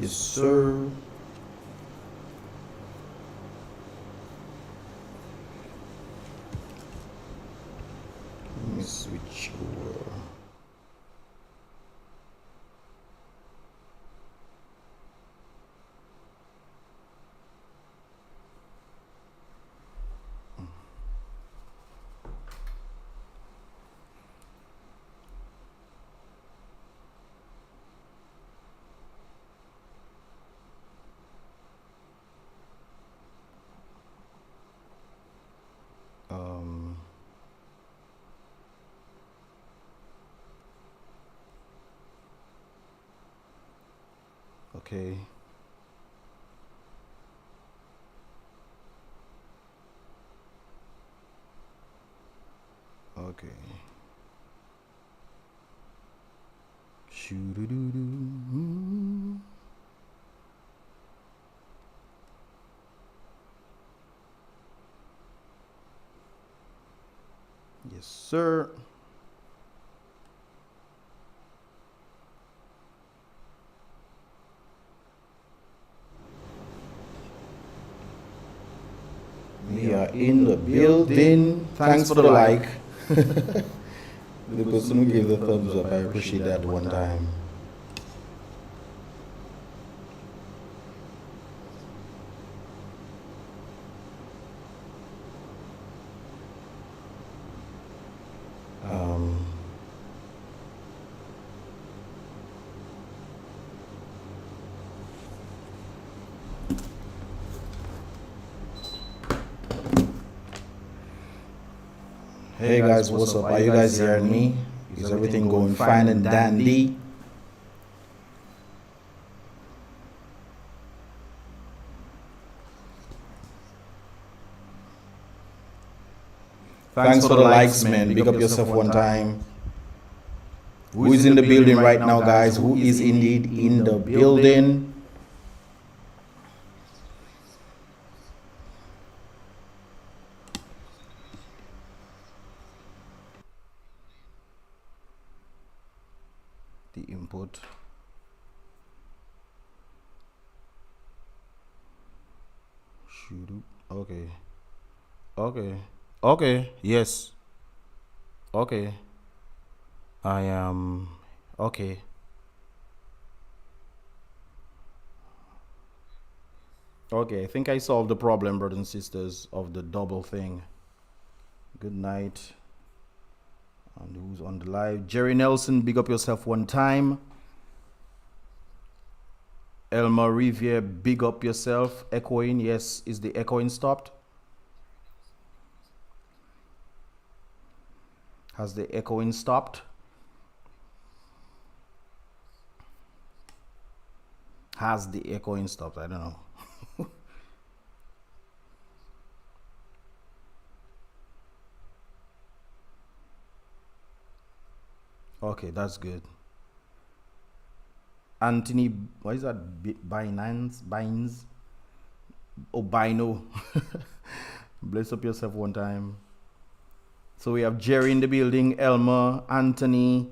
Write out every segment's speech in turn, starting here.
Yes, sir. Let me switch over. Okay. Okay. Shoo-doo-doo-doo. Yes, sir. We are in the building. Thanks for the like. The person who gave the thumbs up, I appreciate that one time. Hey guys, what's up? Are you guys hearing me? Is everything going fine and dandy? Thanks for the likes, man. Big up yourself one time. Who is in the building right now, guys? Who is indeed in the building? The input. Shoot. Okay. Okay. Okay. Yes. Okay. I am. Okay. Okay. I think I solved the problem, brothers and sisters, of the double thing. Good night. And who's on the live? Jerry Nelson, big up yourself one time. Elmer Riviere, big up yourself. Echoing, yes. Is the echoing stopped? Has the echoing stopped? Has the echoing stopped? I don't know. Okay, that's good. Anthony, what is that? Binance? Oh, Bino. Bless up yourself one time. So we have Jerry in the building, Elmer, Anthony,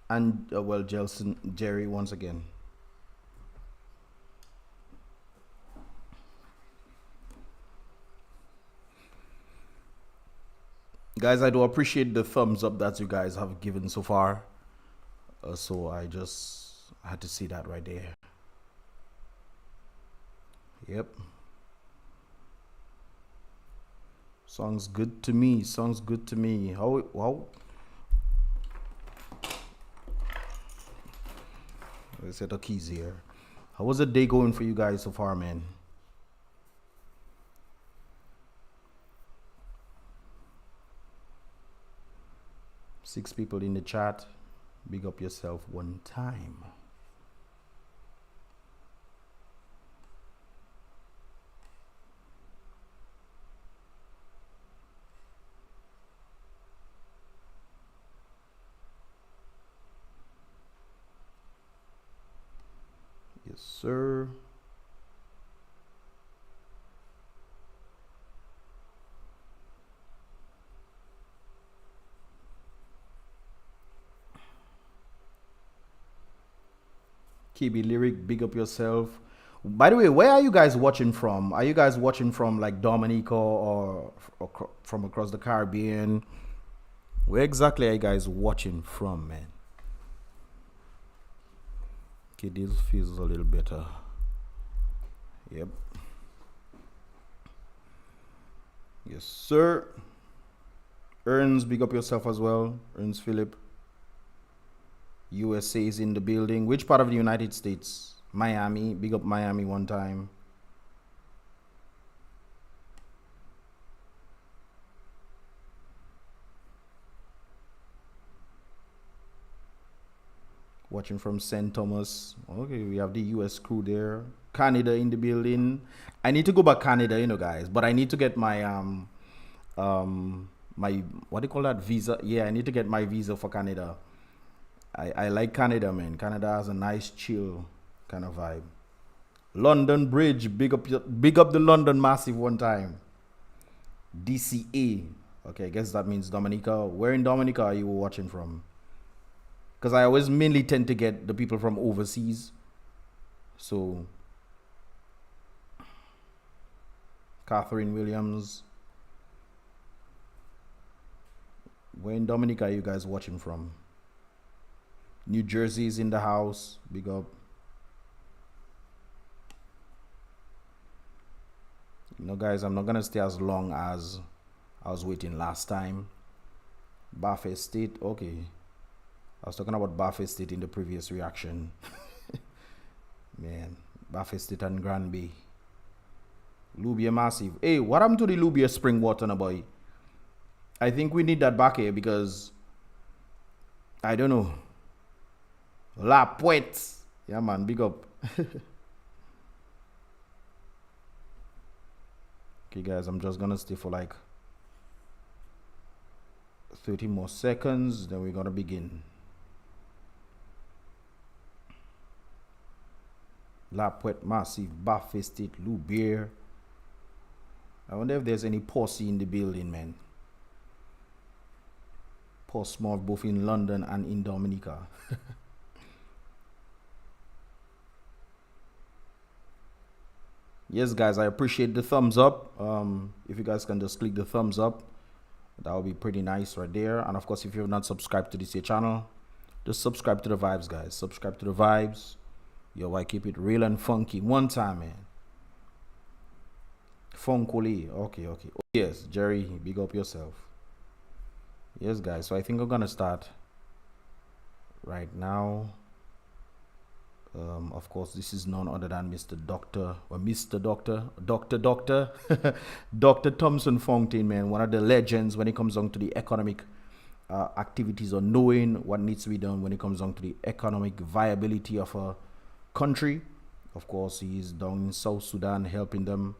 and well, Jelson, Jerry once again. Guys, I do appreciate the thumbs up that you guys have given so far. So I just had to see that right there. Yep. Sounds good to me. Sounds good to me. How? Let's set the keys here. How was the day going for you guys so far, man? Six people in the chat. Big up yourself one time. Yes, sir. KB Lyric, big up yourself. By the way, where are you guys watching from? Are you guys watching from like Dominica or from across the Caribbean? Where exactly are you guys watching from, man? Okay, this feels a little better. Yep. Yes, sir. Ernst, big up yourself as well. Ernst Philip. USA is in the building. Which part of the United States? Miami. Big up Miami one time. Watching from St. Thomas. Okay, we have the US crew there. Canada in the building. I need to go back Canada, you know, guys. But I need to get my my what do you call that, visa? Yeah, I need to get my visa for Canada. I like Canada, man. Canada has a nice chill kind of vibe. London Bridge, big up the London Massive one time. DCA. Okay, I guess that means Dominica. Where in Dominica are you watching from? Because I always mainly tend to get the people from overseas. So, Catherine Williams. Where in Dominica are you guys watching from? New Jersey is in the house. Big up. You know, guys, I'm not going to stay as long as I was waiting last time. Buffet State. Okay. I was talking about Buffet State in the previous reaction. Man, Buffet State and Granby. Lubia Massive. Hey, what happened to the Lubia spring water, now, boy? I think we need that back here because I don't know. La Pointe. Yeah, man, big up. Okay, guys, I'm just gonna stay for like 30 more seconds, then we're gonna begin. La Pointe Massive, Buffet State, Loubier. I wonder if there's any posse in the building, man. Portsmouth, both in London and in Dominica. Yes, guys, I appreciate the thumbs up. If you guys can just click the thumbs up, that would be pretty nice right there. And of course, if you have not subscribed to this here channel, just subscribe to the vibes, guys. Subscribe to the vibes. Yo, I keep it real and funky. One time, man. Funkoli. Okay. Oh, yes, Jerry, big up yourself. Yes, guys. So I think I'm gonna start right now. Of course, this is none other than Mr. Doctor or Mr. Doctor, Dr. Thomson Fontaine, man, one of the legends when it comes down to the economic activities or knowing what needs to be done when it comes down to the economic viability of a country. Of course, he's down in South Sudan helping them,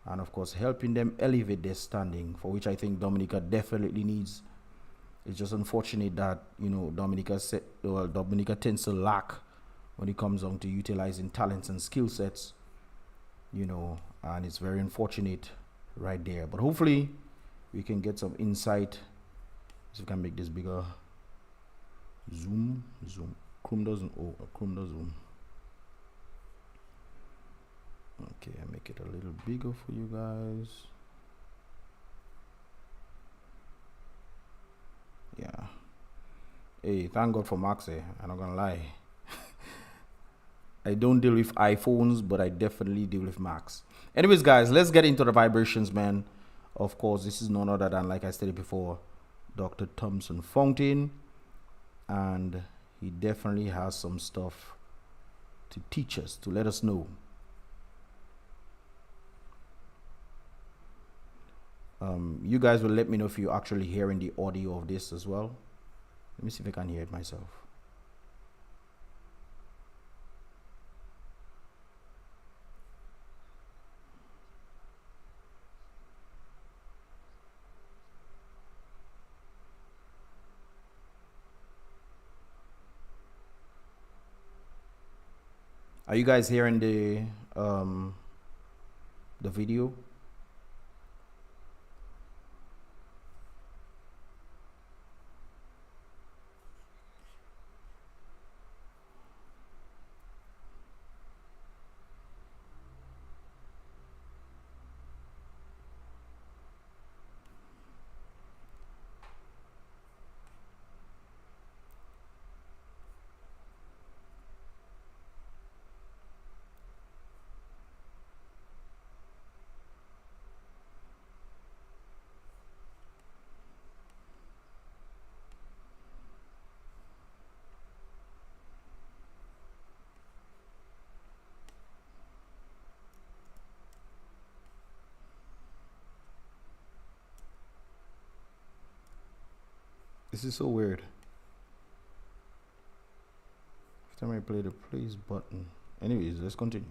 and of course helping them elevate their standing, for which I think Dominica definitely needs. It's just unfortunate that, you know, Dominica tends to lack when it comes on to utilizing talents and skill sets, you know, and it's very unfortunate right there. But hopefully we can get some insight. So we can make this bigger. Zoom. Chrome doesn't zoom. Okay, I make it a little bigger for you guys. Yeah. Hey, thank God for Max, I'm not gonna lie. I don't deal with iPhones, but I definitely deal with Macs. Anyways, guys, let's get into the vibrations, man. Of course, this is none other than, like I stated before, Dr. Thomson Fontaine. And he definitely has some stuff to teach us, to let us know. You guys will let me know if you're actually hearing the audio of this as well. Let me see if I can hear it myself. Are you guys hearing the video? This is so weird. Every time I play the please button. Anyways, let's continue.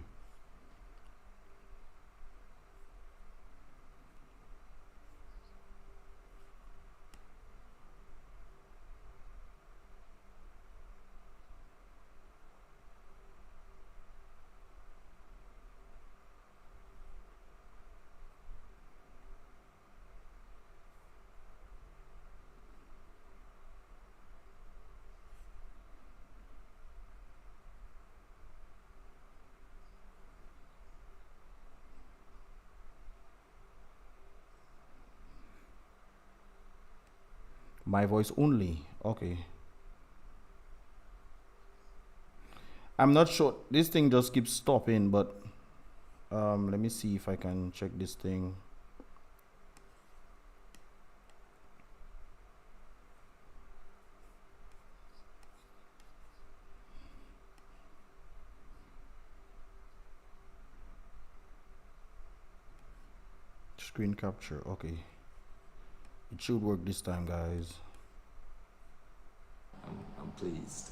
My voice only. Okay. I'm not sure. This thing just keeps stopping, but let me see if I can check this thing. Screen capture. Okay. It should work this time, guys. I'm pleased.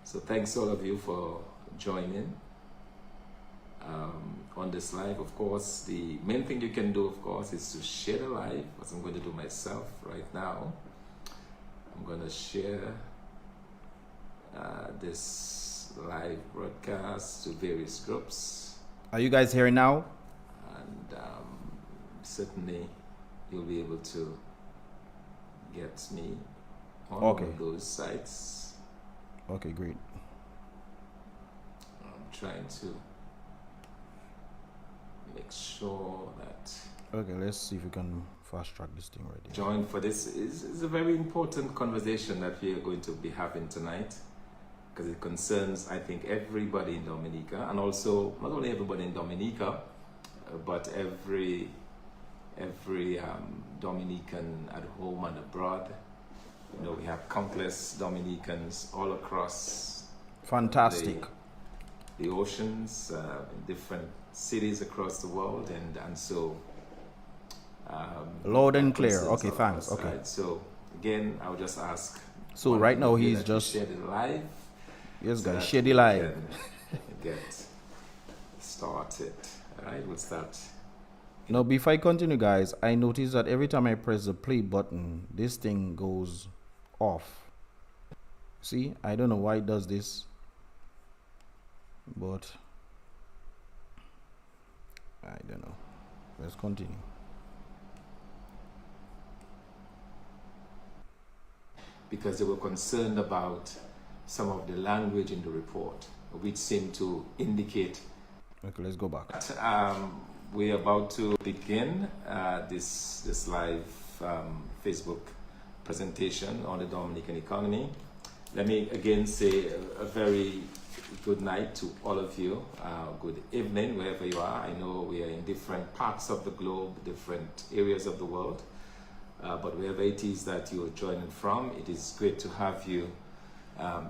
So thanks all of you for joining on this live. Of course, the main thing you can do, of course, is to share the live, as I'm going to do myself right now. I'm going to share this live broadcast to various groups. Are you guys hearing now? And certainly you'll be able to get me on one of those sites. Okay, great. I'm trying to make sure that... Okay, let's see if we can fast track this thing right here. Join for this is a very important conversation that we are going to be having tonight, because it concerns, I think, everybody in Dominica, and also not only everybody in Dominica, but every Dominican at home and abroad. You know, we have countless Dominicans all across fantastic the oceans, in different cities across the world, and so loud and clear. Okay, thanks. Okay, so again, I would just ask, so right now he's just share the live. Yes, guys, share the live. Get started. All right, we'll start. Now, before I continue, guys, I noticed that every time I press the play button, this thing goes off. See, I don't know why it does this, but I don't know. Let's continue. Because they were concerned about some of the language in the report, which seemed to indicate... Okay, let's go back. We're about to begin this live Facebook presentation on the Dominican economy. Let me again say a very good night to all of you. Good evening, wherever you are. I know we are in different parts of the globe, different areas of the world. But wherever it is that you're joining from, it is great to have you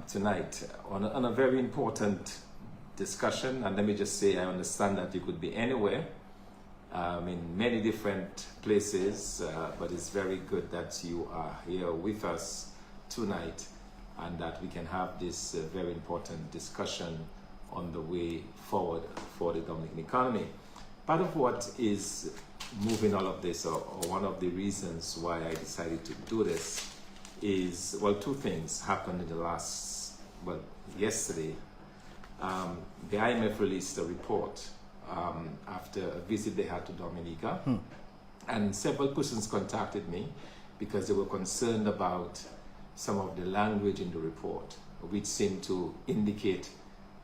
tonight on a very important discussion. And let me just say, I understand that you could be anywhere, in many different places, but it's very good that you are here with us tonight and that we can have this very important discussion on the way forward for the Dominican economy. Part of what is moving all of this, or one of the reasons why I decided to do this, is, well, two things happened in the last, well, yesterday. The IMF released a report after a visit they had to Dominica, and several persons contacted me because they were concerned about some of the language in the report, which seemed to indicate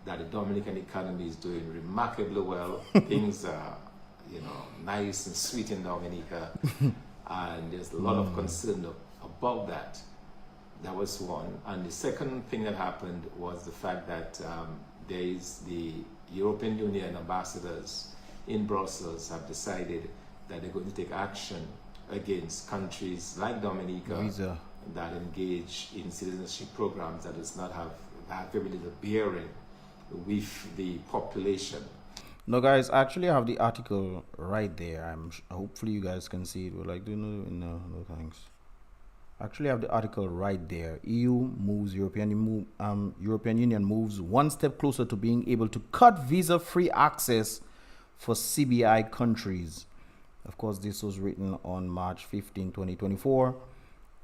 that the Dominican economy is doing remarkably well. Things are, you know, nice and sweet in Dominica, and there's a lot of concern about that. That was one. And the second thing that happened was the fact that there is the European Union ambassadors in Brussels have decided that they're going to take action against countries like Dominica that engage in citizenship programs that does not have very little bearing with the population. No, guys, I actually have the article right there. Hopefully you guys can see it. We're like, no, thanks. Actually, I have the article right there. European Union moves one step closer to being able to cut visa-free access for CBI countries. Of course, this was written on March 15, 2024.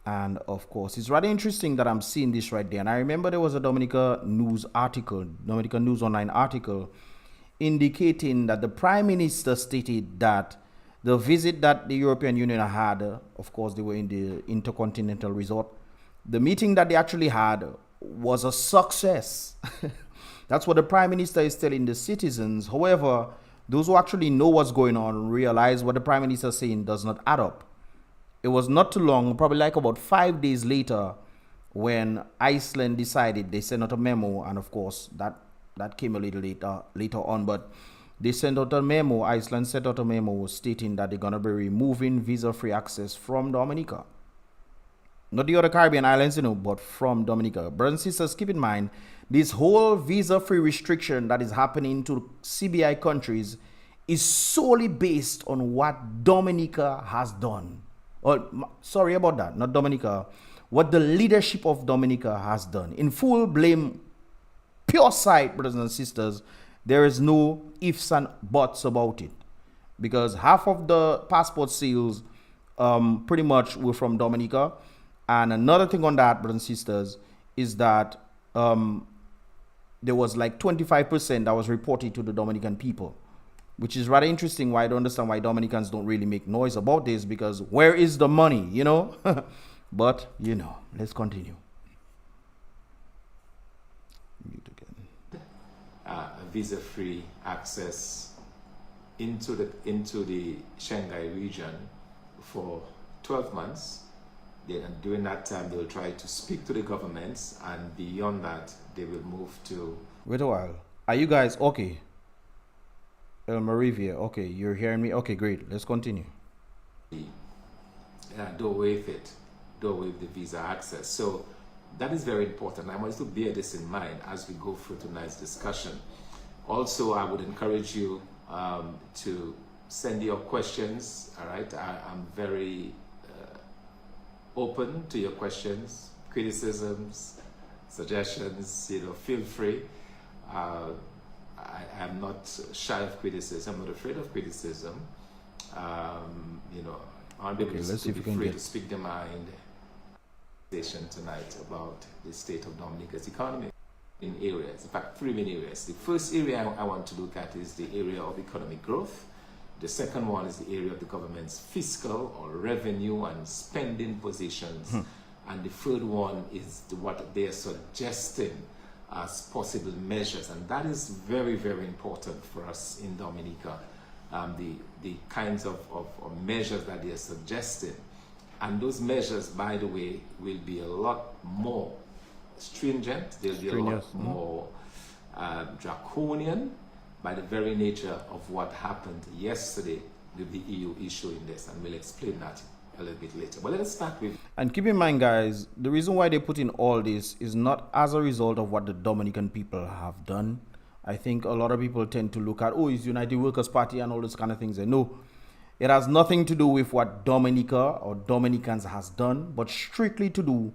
And of course, it's rather interesting that I'm seeing this right there. And I remember there was a Dominica News Online article, indicating that the Prime Minister stated that the visit that the European Union had, of course, they were in the Intercontinental Resort. The meeting that they actually had was a success. That's what the Prime Minister is telling the citizens. However, those who actually know what's going on realize what the Prime Minister is saying does not add up. It was not too long, probably like about 5 days later, when Iceland decided, they sent out a memo, and of course that came a little later on, but they sent out a memo, Iceland sent out a memo stating that they're going to be removing visa-free access from Dominica. Not the other Caribbean islands, but from Dominica. Brothers and sisters, keep in mind, this whole visa-free restriction that is happening to CBI countries is solely based on what Dominica has done. Sorry about that, not Dominica. What the leadership of Dominica has done. In full blame, pure sight, brothers and sisters, there is no ifs and buts about it. Because half of the passport seals pretty much were from Dominica. And another thing on that, brothers and sisters, is that there was like 25% that was reported to the Dominican people, which is rather interesting. Why I don't understand why Dominicans don't really make noise about this, because where is the money, But, let's continue. Mute again. Visa-free access into the Shanghai region for 12 months. And during that time, they will try to speak to the governments, and beyond that, they will move to... Wait a while. Are you guys okay? El Marivia, okay, you're hearing me? Okay, great. Let's continue. Do away with the visa access. So that is very important. I want you to bear this in mind as we go through tonight's discussion. Also, I would encourage you to send your questions. All right, I'm very open to your questions, criticisms, suggestions. Feel free. I'm not shy of criticism. I'm not afraid of criticism. I'll be able to be free to speak their mind. Tonight about the state of Dominica's economy in areas, in fact, 3 main areas. The first area I want to look at is the area of economic growth. The second one is the area of the government's fiscal or revenue and spending positions. And the third one is what they are suggesting as possible measures. And that is very, very important for us in Dominica. The kinds of measures that they are suggesting. And those measures, by the way, will be a lot more stringent. They'll be a lot more draconian by the very nature of what happened yesterday with the EU issuing this. And we'll explain that a little bit later. But let's start with... And keep in mind, guys, the reason why they put in all this is not as a result of what the Dominican people have done. I think a lot of people tend to look at, it's United Workers' Party and all those kind of things. And no, it has nothing to do with what Dominica or Dominicans has done, but strictly to do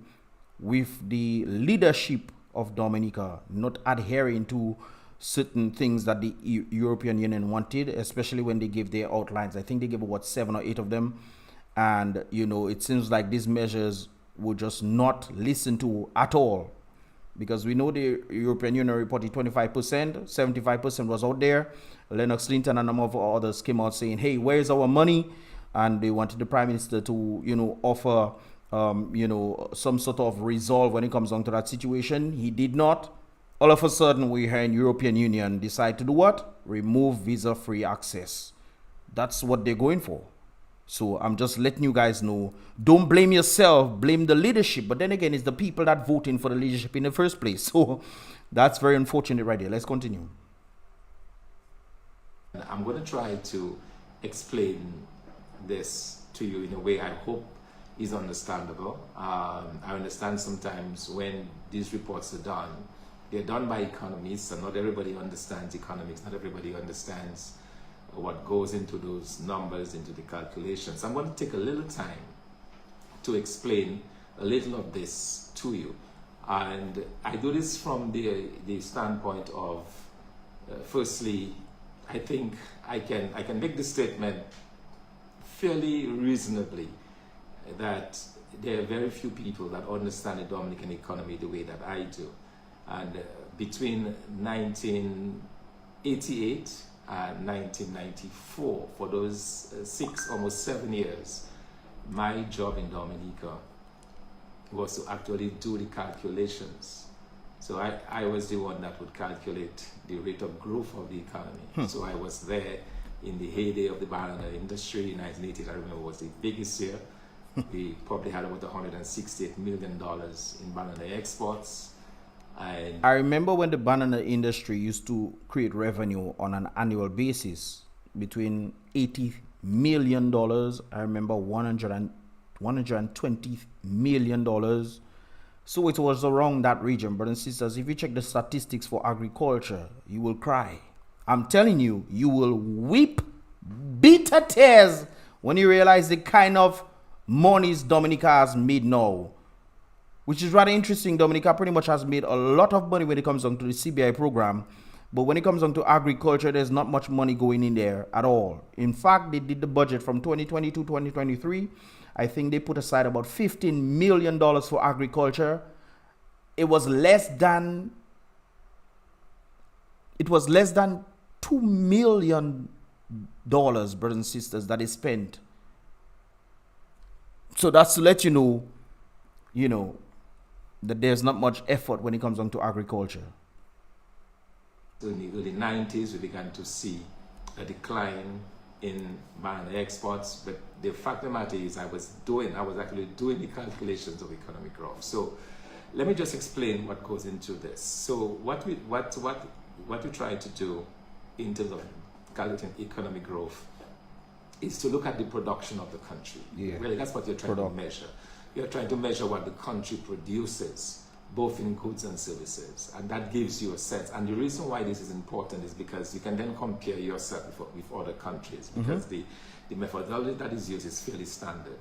with the leadership of Dominica not adhering to certain things that the European Union wanted, especially when they gave their outlines. I think they gave 7 or 8 of them. And, it seems like these measures were just not listened to at all. Because we know the European Union reported 25%, 75% was out there. Lennox Clinton and a number of others came out saying, hey, where's our money? And they wanted the Prime Minister to, offer, some sort of resolve when it comes down to that situation. He did not. All of a sudden, we hear in European Union decide to do what? Remove visa-free access. That's what they're going for. So I'm just letting you guys know, don't blame yourself, blame the leadership. But then again, it's the people that voting for the leadership in the first place. So that's very unfortunate right there. Let's continue. I'm going to try to explain this to you in a way I hope is understandable. I understand sometimes when these reports are done, they're done by economists, and not everybody understands economics. Not everybody understands what goes into those numbers, into the calculations. I'm going to take a little time to explain a little of this to you. And I do this from the standpoint of, firstly, I think I can make the statement fairly reasonably that there are very few people that understand the Dominican economy the way that I do. And between 1988 and 1994, for those 6, almost 7 years, my job in Dominica was to actually do the calculations. So I was the one that would calculate the rate of growth of the economy. So I was there in the heyday of the banana industry. In 1980, I remember, was the biggest year. We probably had about $168 million in banana exports. And I remember when the banana industry used to create revenue on an annual basis between $80 million. I remember $120 million. So it was around that region, brothers and sisters. If you check the statistics for agriculture, you will cry. I'm telling you, you will weep bitter tears when you realize the kind of monies Dominica has made now. Which is rather interesting. Dominica pretty much has made a lot of money when it comes down to the CBI program. But when it comes down to agriculture, there's not much money going in there at all. In fact, they did the budget from 2020 to 2023. I think they put aside about $15 million for agriculture. It was less than $2 million, brothers and sisters, that is spent. So that's to let you know, that there's not much effort when it comes down to agriculture. In the early 90s, we began to see a decline in banana exports, but the fact of the matter is I was actually doing the calculations of economic growth. So let me just explain what goes into this. So what we try to do in terms of calculating economic growth is to look at the production of the country. Yeah. Really, that's what you're trying to measure. You're trying to measure what the country produces, both in goods and services, and that gives you a sense. And the reason why this is important is because you can then compare yourself with other countries, because the methodology that is used is fairly standard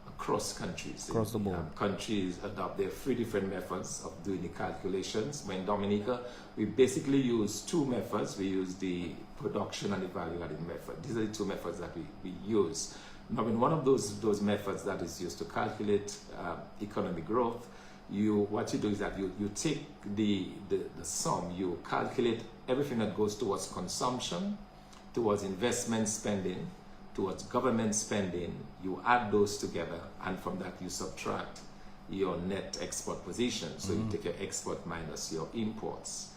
across countries. Across the board. Countries adopt their 3 different methods of doing the calculations. When in Dominica, we basically use 2 methods. We use the production and the value-added method. These are the 2 methods that we use. Now, in one of those methods that is used to calculate economic growth, what you do is that you take the sum, you calculate everything that goes towards consumption, towards investment spending, towards government spending, you add those together, and from that you subtract your net export position. So you take your export minus your imports.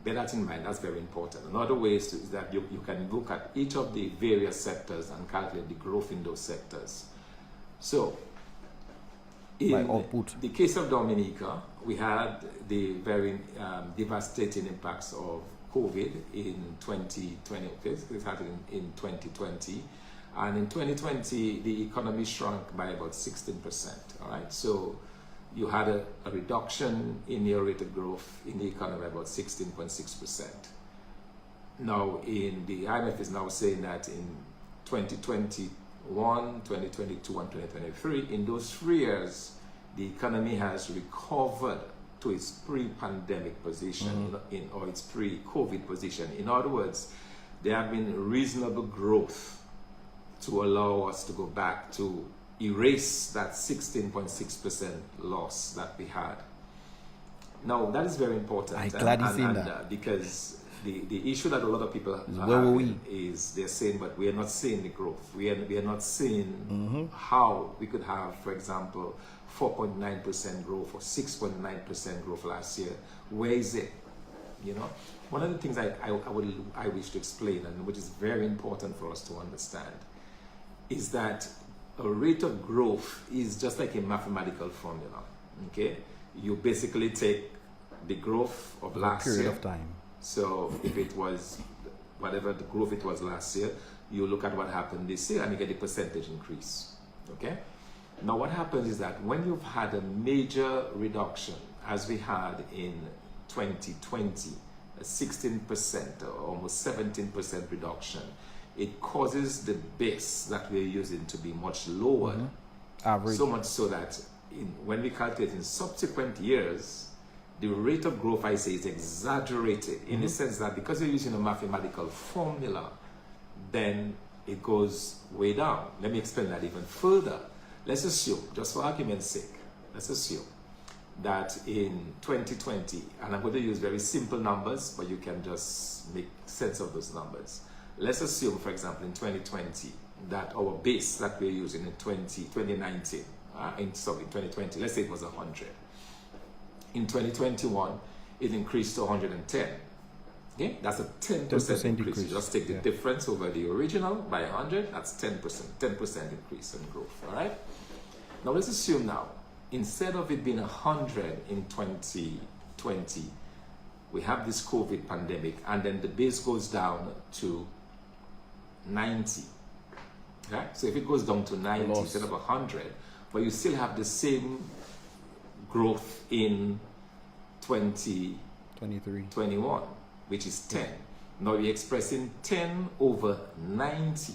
Bear that in mind, that's very important. Another way is that you can look at each of the various sectors and calculate the growth in those sectors. So, in the case of Dominica, we had the very devastating impacts of COVID in 2020. Okay, it happened in 2020. And in 2020, the economy shrunk by about 16%. All right, so you had a reduction in your rate of growth in the economy by about 16.6%. Now, the IMF is now saying that in 2021, 2022, and 2023, in those 3 years, the economy has recovered to its pre-pandemic position or its pre-COVID position. In other words, there have been reasonable growth to allow us to go back to erase that 16.6% loss that we had. Now, that is very important. I'm glad you seen that. Because the issue that a lot of people is they're saying, but we are not seeing the growth. We are not seeing how we could have, for example, 4.9% growth or 6.9% growth last year. Where is it? One of the things I wish to explain, and which is very important for us to understand, is that a rate of growth is just like a mathematical formula. Okay, you basically take the growth of last year. Of time. So if it was whatever the growth it was last year, you look at what happened this year and you get the percentage increase. Okay. Now what happens is that when you've had a major reduction, as we had in 2020, a 16% or almost 17% reduction, it causes the base that we're using to be much lower. Average. So much so that when we calculate in subsequent years, the rate of growth, I say, is exaggerated in the sense that because you're using a mathematical formula, then it goes way down. Let me explain that even further. Let's assume, just for argument's sake, let's assume that in 2020, and I'm going to use very simple numbers, but you can just make sense of those numbers. Let's assume, for example, in 2020, that our base that we're using in 2019, in 2020, let's say it was 100. In 2021, it increased to 110. Okay, that's a 10% increase. You just take the difference over the original by 100, that's 10%. 10% increase in growth, all right? Now let's assume now, instead of it being 100 in 2020, we have this COVID pandemic, and then the base goes down to 90. Okay? So if it goes down to 90 instead of 100, but you still have the same growth in 2021, which is 10. Now you're expressing 10 over 90.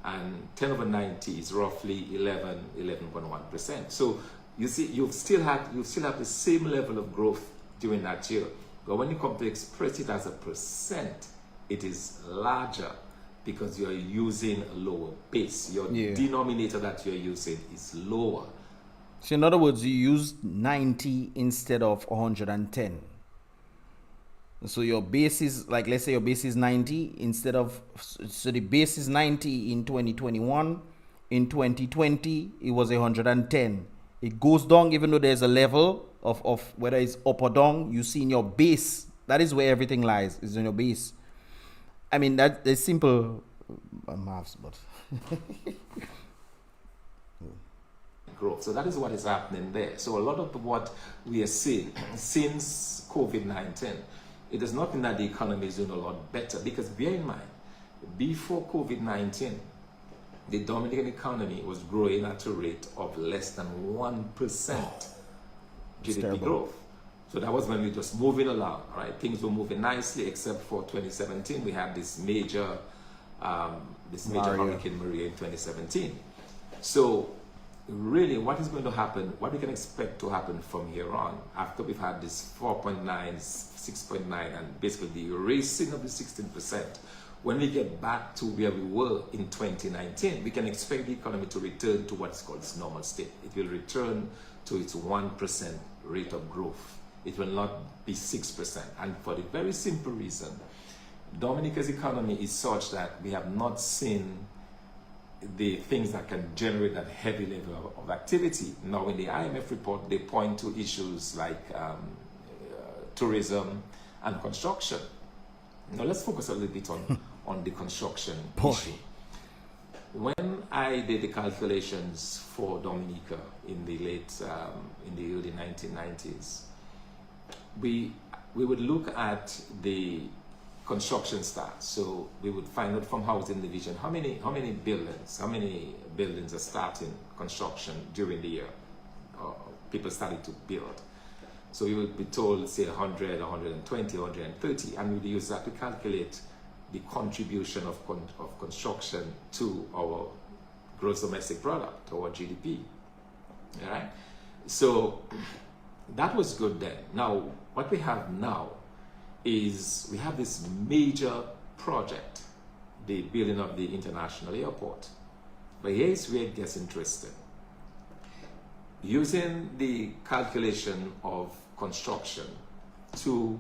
And 10 over 90 is roughly 11.1%. So you see, you still have the same level of growth during that year. But when you come to express it as a percent, it is larger because you're using a lower base. Your denominator that you're using is lower. So in other words, you used 90 instead of 110. So your base is, like, let's say your base is 90 instead of, so the base is 90 in 2021. In 2020, it was 110. It goes down even though there's a level of whether it's up or down. You see in your base, that is where everything lies, is in your base. I mean, that's simple maths, but... growth. So that is what is happening there. So a lot of what we are seeing since COVID-19, it is not that the economy is doing a lot better, because bear in mind, before COVID-19, the Dominican economy was growing at a rate of less than 1% GDP growth. So that was when we were just moving along, right? Things were moving nicely, except for 2017. We had this major Hurricane Maria in 2017. So really, what is going to happen, what we can expect to happen from here on, after we've had this 4.9, 6.9, and basically the erasing of the 16%, when we get back to where we were in 2019, we can expect the economy to return to what's called its normal state. It will return to its 1% rate of growth. It will not be 6%. And for the very simple reason, Dominica's economy is such that we have not seen the things that can generate that heavy level of activity. Now, in the IMF report, they point to issues like tourism and construction. Now, let's focus a little bit on the construction issue. When I did the calculations for Dominica in the early 1990s, we would look at the construction starts. So we would find out from housing division how many buildings are starting construction during the year. People started to build. So we would be told, say, 100, 120, 130, and we would use that to calculate the contribution of construction to our gross domestic product, our GDP. All right? So that was good then. Now, what we have now is we have this major project, the building of the international airport. But here's where it gets interesting. Using the calculation of construction to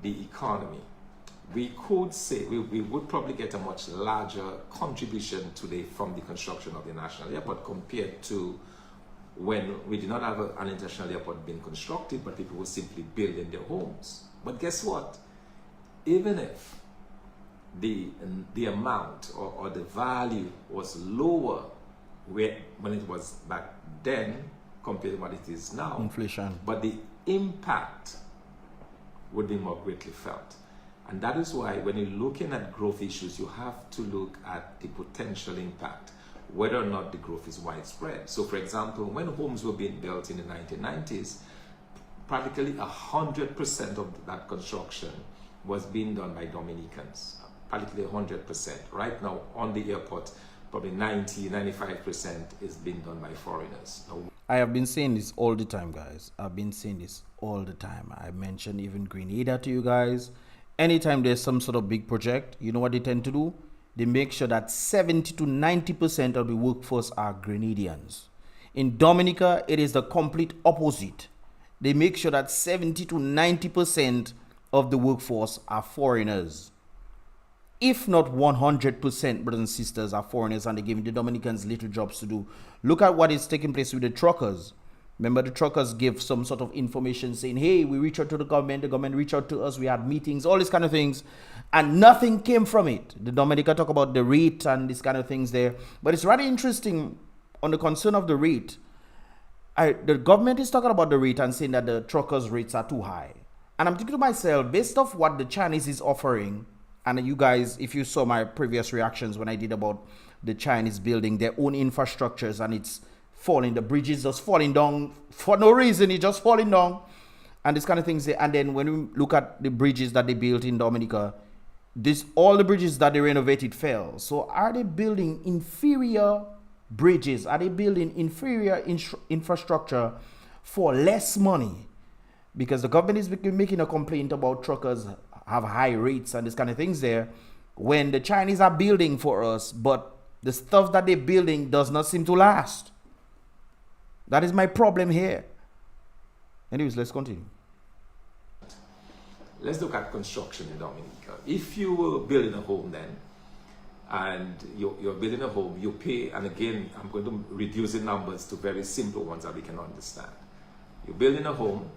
the economy, we could say we would probably get a much larger contribution today from the construction of the national airport compared to when we did not have an international airport being constructed, but people were simply building their homes. But guess what? Even if the amount or the value was lower when it was back then compared to what it is now, inflation, but the impact would be more greatly felt. And that is why when you're looking at growth issues, you have to look at the potential impact, whether or not the growth is widespread. So for example, when homes were being built in the 1990s, practically 100% of that construction was being done by Dominicans, practically 100%. Right now on the airport, probably 90-95% is being done by foreigners. Now, I have been saying this all the time, guys. I've been saying this all the time. I mentioned even Grenada to you guys. Anytime there's some sort of big project, you know what they tend to do? They make sure that 70 to 90% of the workforce are Grenadians. In Dominica, it is the complete opposite. They make sure that 70 to 90% of the workforce are foreigners. If not 100%, brothers and sisters, are foreigners, and they're giving the Dominicans little jobs to do. Look at what is taking place with the truckers. Remember, the truckers give some sort of information saying, hey, we reached out to the government reached out to us, we had meetings, all these kind of things, and nothing came from it. The Dominica talk about the rate and these kind of things there. But it's rather interesting on the concern of the rate. The government is talking about the rate and saying that the truckers' rates are too high. And I'm thinking to myself, based off what the Chinese is offering, and you guys, if you saw my previous reactions when I did about the Chinese building their own infrastructures and it's falling, the bridges just falling down for no reason, it's just falling down, and this kind of things. And then when we look at the bridges that they built in Dominica, all the bridges that they renovated fell. So are they building inferior bridges? Are they building inferior infrastructure for less money? Because the government is making a complaint about truckers have high rates and this kind of things there, when the Chinese are building for us, but the stuff that they're building does not seem to last. That is my problem here. Anyways, let's continue. Let's look at construction in Dominica. If you were building a home then, and you're building a home, you pay, and again, I'm going to reduce the numbers to very simple ones that we can understand. You're building a home,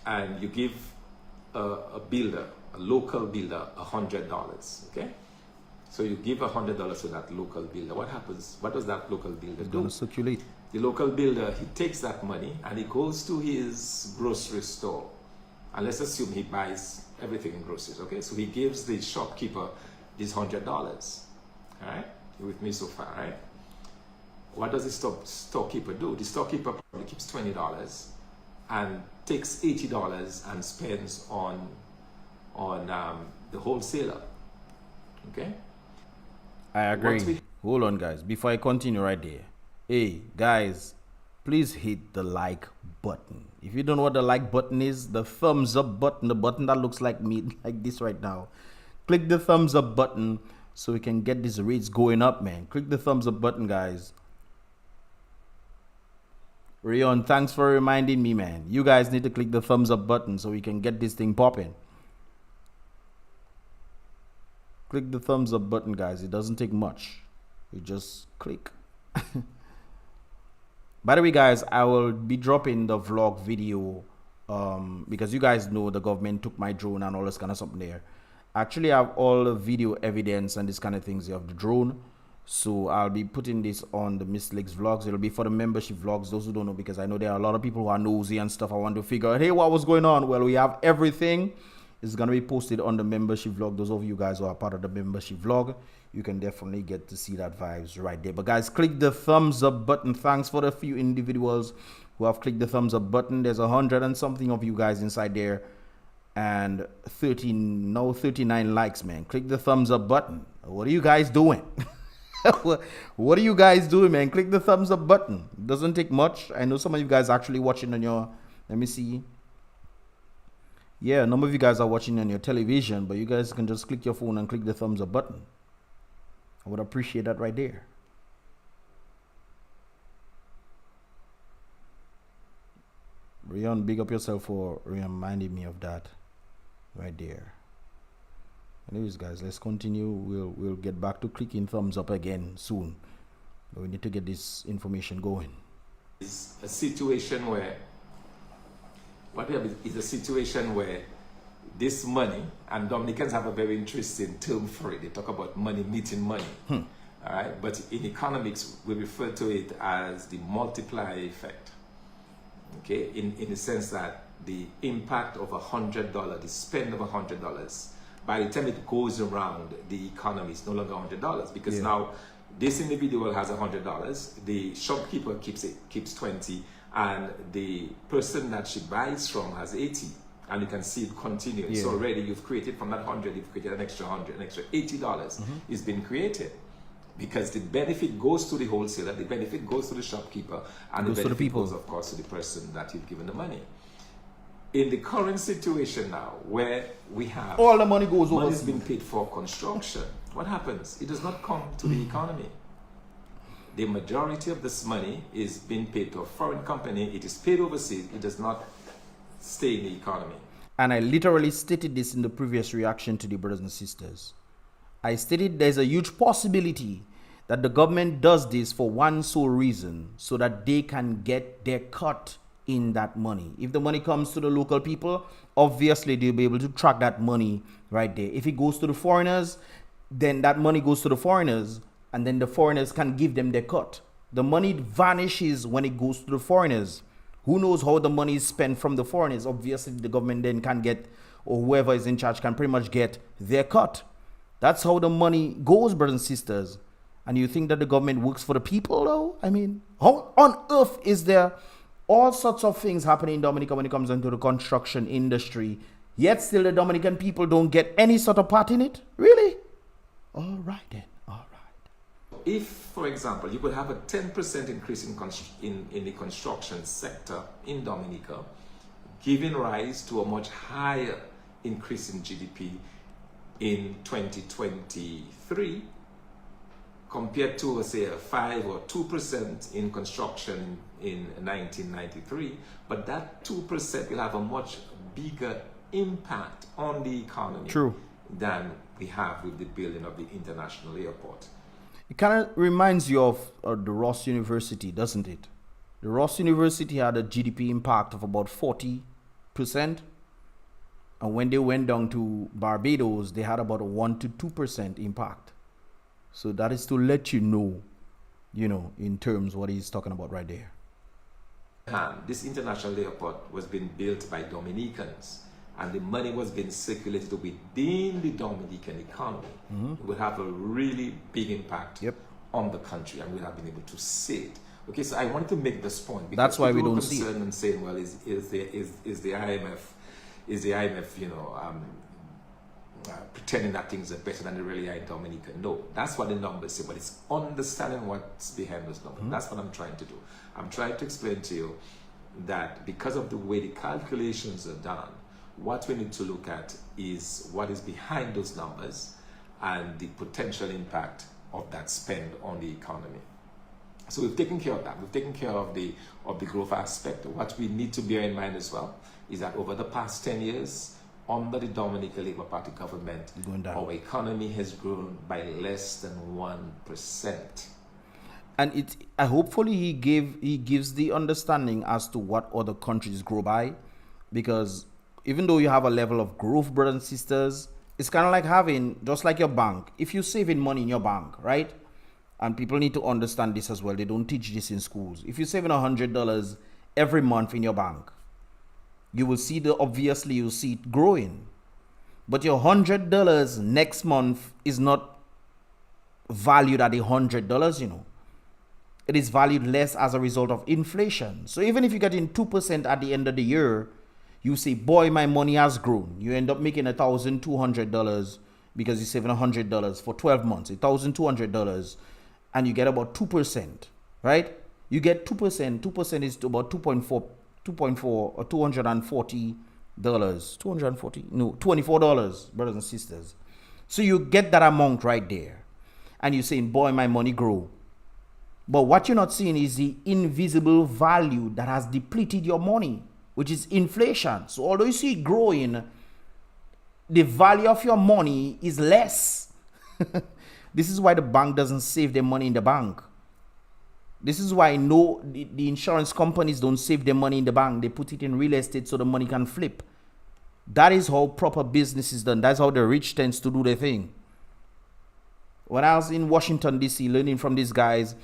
and you give a builder, a local builder, $100, okay? So you give $100 to that local builder. What happens? What does that local builder do? Gonna circulate. The local builder, he takes that money and he goes to his grocery store. And let's assume he buys everything in groceries, okay? So he gives the shopkeeper this $100, all right? You with me so far, right? What does the storekeeper do? The storekeeper probably keeps $20 and takes $80 and spends on the wholesaler, okay? I agree. Hold on, guys. Before I continue right there, hey, guys, please hit the like button. If you don't know what the like button is, the thumbs up button, the button that looks like me, like this right now. Click the thumbs up button so we can get these rates going up, man. Click the thumbs up button, guys. Rion, thanks for reminding me, man. You guys need to click the thumbs up button so we can get this thing popping. Click the thumbs up button, guys. It doesn't take much. You just click. By the way, guys, I will be dropping the vlog video because you guys know the government took my drone and all this kind of something there. Actually, I have all the video evidence and this kind of things of the drone. So I'll be putting this on the Miss Legs vlogs. It'll be for the membership vlogs, those who don't know, because I know there are a lot of people who are nosy and stuff. I want to figure out, hey, what was going on? Well, we have everything. It's going to be posted on the membership vlog. Those of you guys who are part of the membership vlog, you can definitely get to see that vibes right there. But guys, click the thumbs up button. Thanks for the few individuals who have clicked the thumbs up button. There's 100 and something of you guys inside there, and 39 likes, man. Click the thumbs up button. What are you guys doing? What are you guys doing, man? Click the thumbs up button. It doesn't take much. I know some of you guys are actually watching on your, let me see. Yeah, a number of you guys are watching on your television, but you guys can just click your phone and click the thumbs up button. I would appreciate that right there. Rion, big up yourself for reminding me of that right there. Anyways, guys, let's continue. We'll get back to clicking thumbs up again soon. But we need to get this information going. It's a situation where what we have is a situation where this money, and Dominicans have a very interesting term for it. They talk about money meeting money. All right, but in economics, we refer to it as the multiplier effect. Okay, in the sense that the impact of $100, the spend of $100, by the time it goes around the economy, it's no longer $100 because now this individual has $100, the shopkeeper keeps 20, and the person that she buys from has 80, and you can see it continue. So already you've created from that 100, you've created an extra 100, an extra $80 is being created. because the benefit goes to the wholesaler, the benefit goes to the shopkeeper, and the benefit goes, of course, to the person that you've given the money. In the current situation now, where we have all the money goes over, money's been paid for construction, what happens? It does not come to the economy. The majority of this money is being paid to a foreign company. It is paid overseas. It does not stay in the economy. And I literally stated this in the previous reaction to the brothers and sisters. I stated there's a huge possibility that the government does this for one sole reason, so that they can get their cut in that money. If the money comes to the local people, obviously they'll be able to track that money right there. If it goes to the foreigners, then that money goes to the foreigners, and then the foreigners can give them their cut. The money vanishes when it goes to the foreigners. Who knows how the money is spent from the foreigners? Obviously, the government then can get, or whoever is in charge can pretty much get their cut. That's how the money goes, brothers and sisters. And you think that the government works for the people, though? I mean, how on earth is there all sorts of things happening in Dominica when it comes into the construction industry, yet still the Dominican people don't get any sort of part in it? Really? All right then. All right. If, for example, you could have a 10% increase in the construction sector in Dominica, giving rise to a much higher increase in GDP in 2023, compared to, say, a 5 or 2% in construction in 1993, but that 2% will have a much bigger impact on the economy than we have with the building of the international airport. It kind of reminds you of the Ross University, doesn't it? The Ross University had a GDP impact of about 40%. And when they went down to Barbados, they had about a 1 to 2% impact. So that is to let you know, in terms what he's talking about right there. This international airport was being built by Dominicans, and the money was being circulated within the Dominican economy. It would have a really big impact on the country, and we have been able to see it. Okay, so I wanted to make this point because that's why we don't see it. And saying, well, is the IMF, pretending that things are better than they really are in Dominica? No, that's what the numbers say, but it's understanding what's behind those numbers. That's what I'm trying to do. I'm trying to explain to you that because of the way the calculations are done, what we need to look at is what is behind those numbers and the potential impact of that spend on the economy. So we've taken care of that. We've taken care of the growth aspect. What we need to bear in mind as well is that over the past 10 years, under the Dominican Labour Party government, our economy has grown by less than 1%. And hopefully he gives the understanding as to what other countries grow by, because even though you have a level of growth, brothers and sisters, it's kind of like having, just like your bank. If you're saving money in your bank, right? And people need to understand this as well. They don't teach this in schools. If you're saving $100 every month in your bank, you will see obviously you'll see it growing. But your $100 next month is not valued at $100, It is valued less as a result of inflation. So even if you get in 2% at the end of the year, you say, boy, my money has grown. You end up making $1,200 because you're saving $100 for 12 months, $1,200, and you get about 2%, right? You get 2%. 2% is about 2.4 or $240. $24, brothers and sisters. So you get that amount right there. And you're saying, boy, my money grow. But what you're not seeing is the invisible value that has depleted your money, which is inflation. So although you see it growing, the value of your money is less. This is why the bank doesn't save their money in the bank. This is why the insurance companies don't save their money in the bank. They put it in real estate so the money can flip. That is how proper business is done. That's how the rich tends to do their thing. When I was in Washington, D.C., learning from these guys,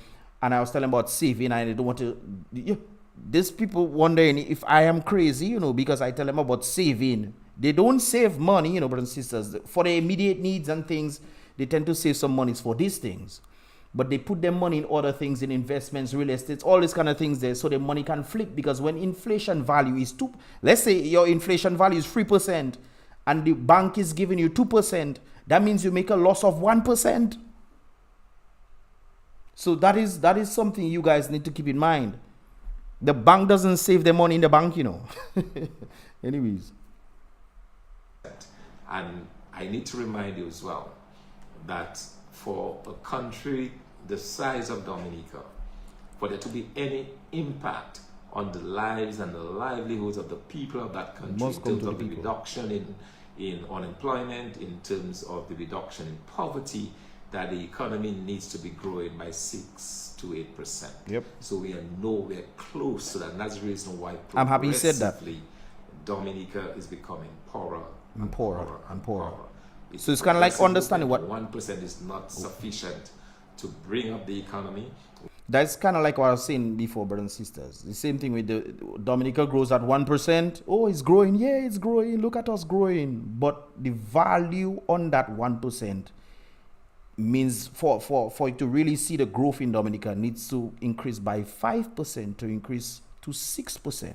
and I was telling about saving, and I don't want to... These people wondering if I am crazy, because I tell them about saving. They don't save money, brothers and sisters. For their immediate needs and things, they tend to save some monies for these things. But they put their money in other things, in investments, real estate, all these kind of things there, so their money can flip. Because when inflation value is let's say your inflation value is 3%, and the bank is giving you 2%, that means you make a loss of 1%. So that is something you guys need to keep in mind. The bank doesn't save their money in the bank, you know. Anyways. And I need to remind you as well that for a country the size of Dominica, for there to be any impact on the lives and the livelihoods of the people of that country, in terms of the reduction in unemployment, in terms of the reduction in poverty, that the economy needs to be growing by 6 to 8%. Yep. So we are nowhere close to that. And that's the reason why I'm happy you said that. Dominica is becoming poorer and poorer and poorer. So it's kind of like understanding what 1% is not sufficient to bring up the economy. That's kind of like what I was saying before, brothers and sisters. The same thing with the Dominica grows at 1%. Oh, it's growing. Yeah, it's growing. Look at us growing. But the value on that 1% means for you to really see the growth in Dominica needs to increase by 5% to increase to 6%.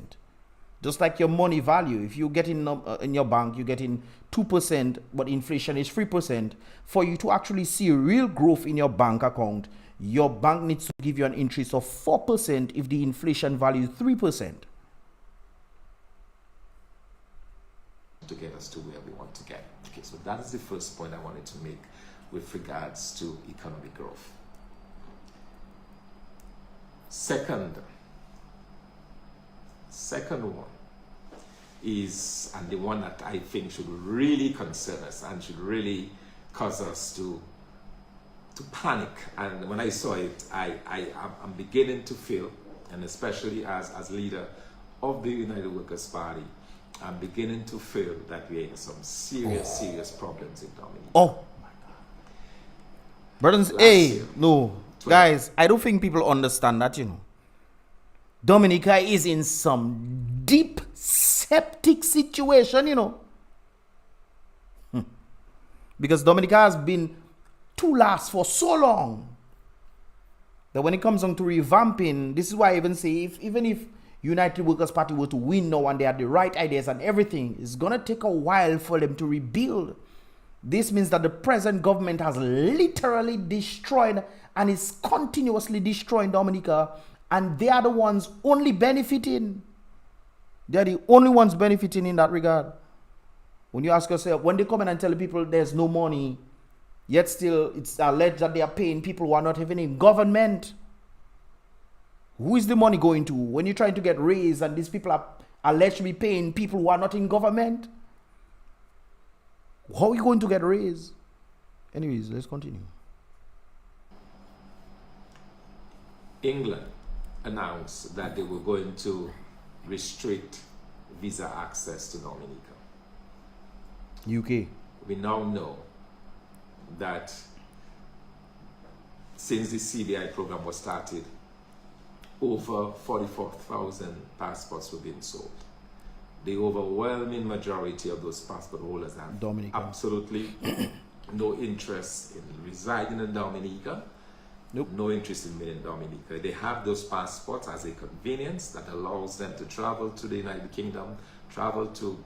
Just like your money value, if you get in your bank, you get in 2%, but inflation is 3%. For you to actually see real growth in your bank account, your bank needs to give you an interest of 4% if the inflation value is 3%. To get us to where we want to get. Okay, so that is the first point I wanted to make with regards to economic growth. Second one is, and the one that I think should really concern us and should really cause us to panic. And when I saw it, I'm beginning to feel, and especially as leader of the United Workers' Party, I'm beginning to feel that we're in some serious problems in Dominica. Oh my God. Brothers, guys, I don't think people understand that, you know. Dominica is in some deep septic situation, you know. Because Dominica has been too last for so long that when it comes on to revamping, this is why I even say even if United Workers' Party were to win now and they had the right ideas and everything, it's going to take a while for them to rebuild. This means that the present government has literally destroyed and is continuously destroying Dominica, and they are the ones only benefiting. They're the only ones benefiting in that regard. When you ask yourself, when they come in and tell people there's no money, yet still it's alleged that they are paying people who are not even in government. Who is the money going to? When you're trying to get raised and these people are alleged to be paying people who are not in government, how are you going to get raised? Anyways, let's continue. England announced that they were going to restrict visa access to Dominica. UK. We now know that since the CBI program was started, over 44,000 passports were being sold. The overwhelming majority of those passport holders have absolutely no interest in residing in Dominica. Nope. No interest in being in Dominica. They have those passports as a convenience that allows them to travel to the United Kingdom, travel to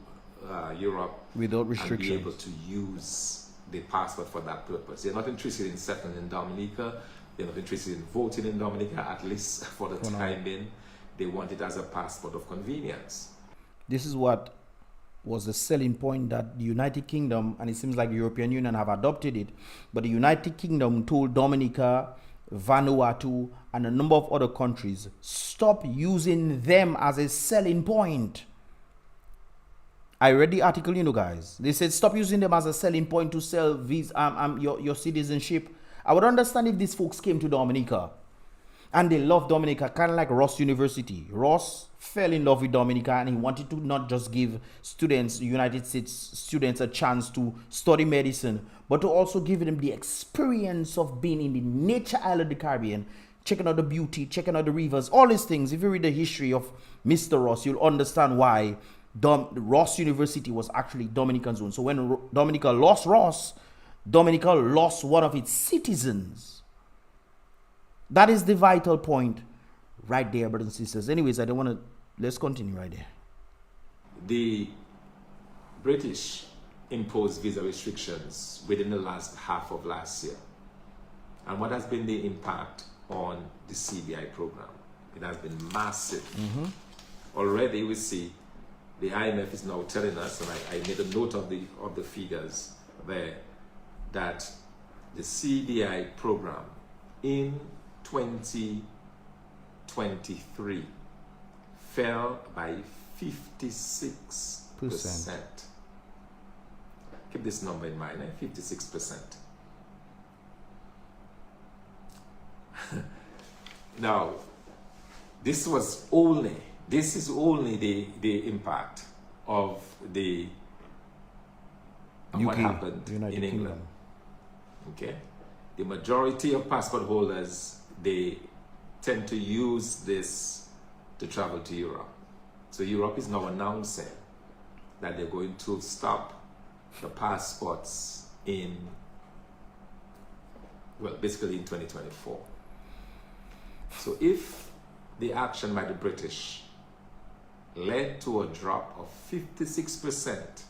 Europe without restrictions, and be able to use the passport for that purpose. They're not interested in settling in Dominica. They're not interested in voting in Dominica, at least for the time being. They want it as a passport of convenience. This is what was the selling point that the United Kingdom, and it seems like the European Union have adopted it, but the United Kingdom told Dominica, Vanuatu, and a number of other countries, stop using them as a selling point. I read the article, you know, guys. They said stop using them as a selling point to sell your citizenship. I would understand if these folks came to Dominica and they love Dominica, kind of like Ross University. Ross fell in love with Dominica and he wanted to not just give students, United States students, a chance to study medicine, but to also give them the experience of being in the nature island of the Caribbean, checking out the beauty, checking out the rivers, all these things. If you read the history of Mr. Ross, you'll understand why Ross University was actually Dominican's own. So when Dominica lost Ross, Dominica lost one of its citizens. That is the vital point right there, brothers and sisters. Anyways, I don't want to, let's continue right there. The British imposed visa restrictions within the last half of last year. And what has been the impact on the CBI program. It has been massive. Already we see the IMF is now telling us, and I made a note of the figures there, that the CBI program in 2023 fell by 56%. Keep this number in mind, 56%. Now, this is only the impact of what happened in England. Okay, the majority of passport holders, they tend to use this to travel to Europe. So Europe is now announcing that they're going to stop the passports basically in 2024. So if the action by the British led to a drop of 56%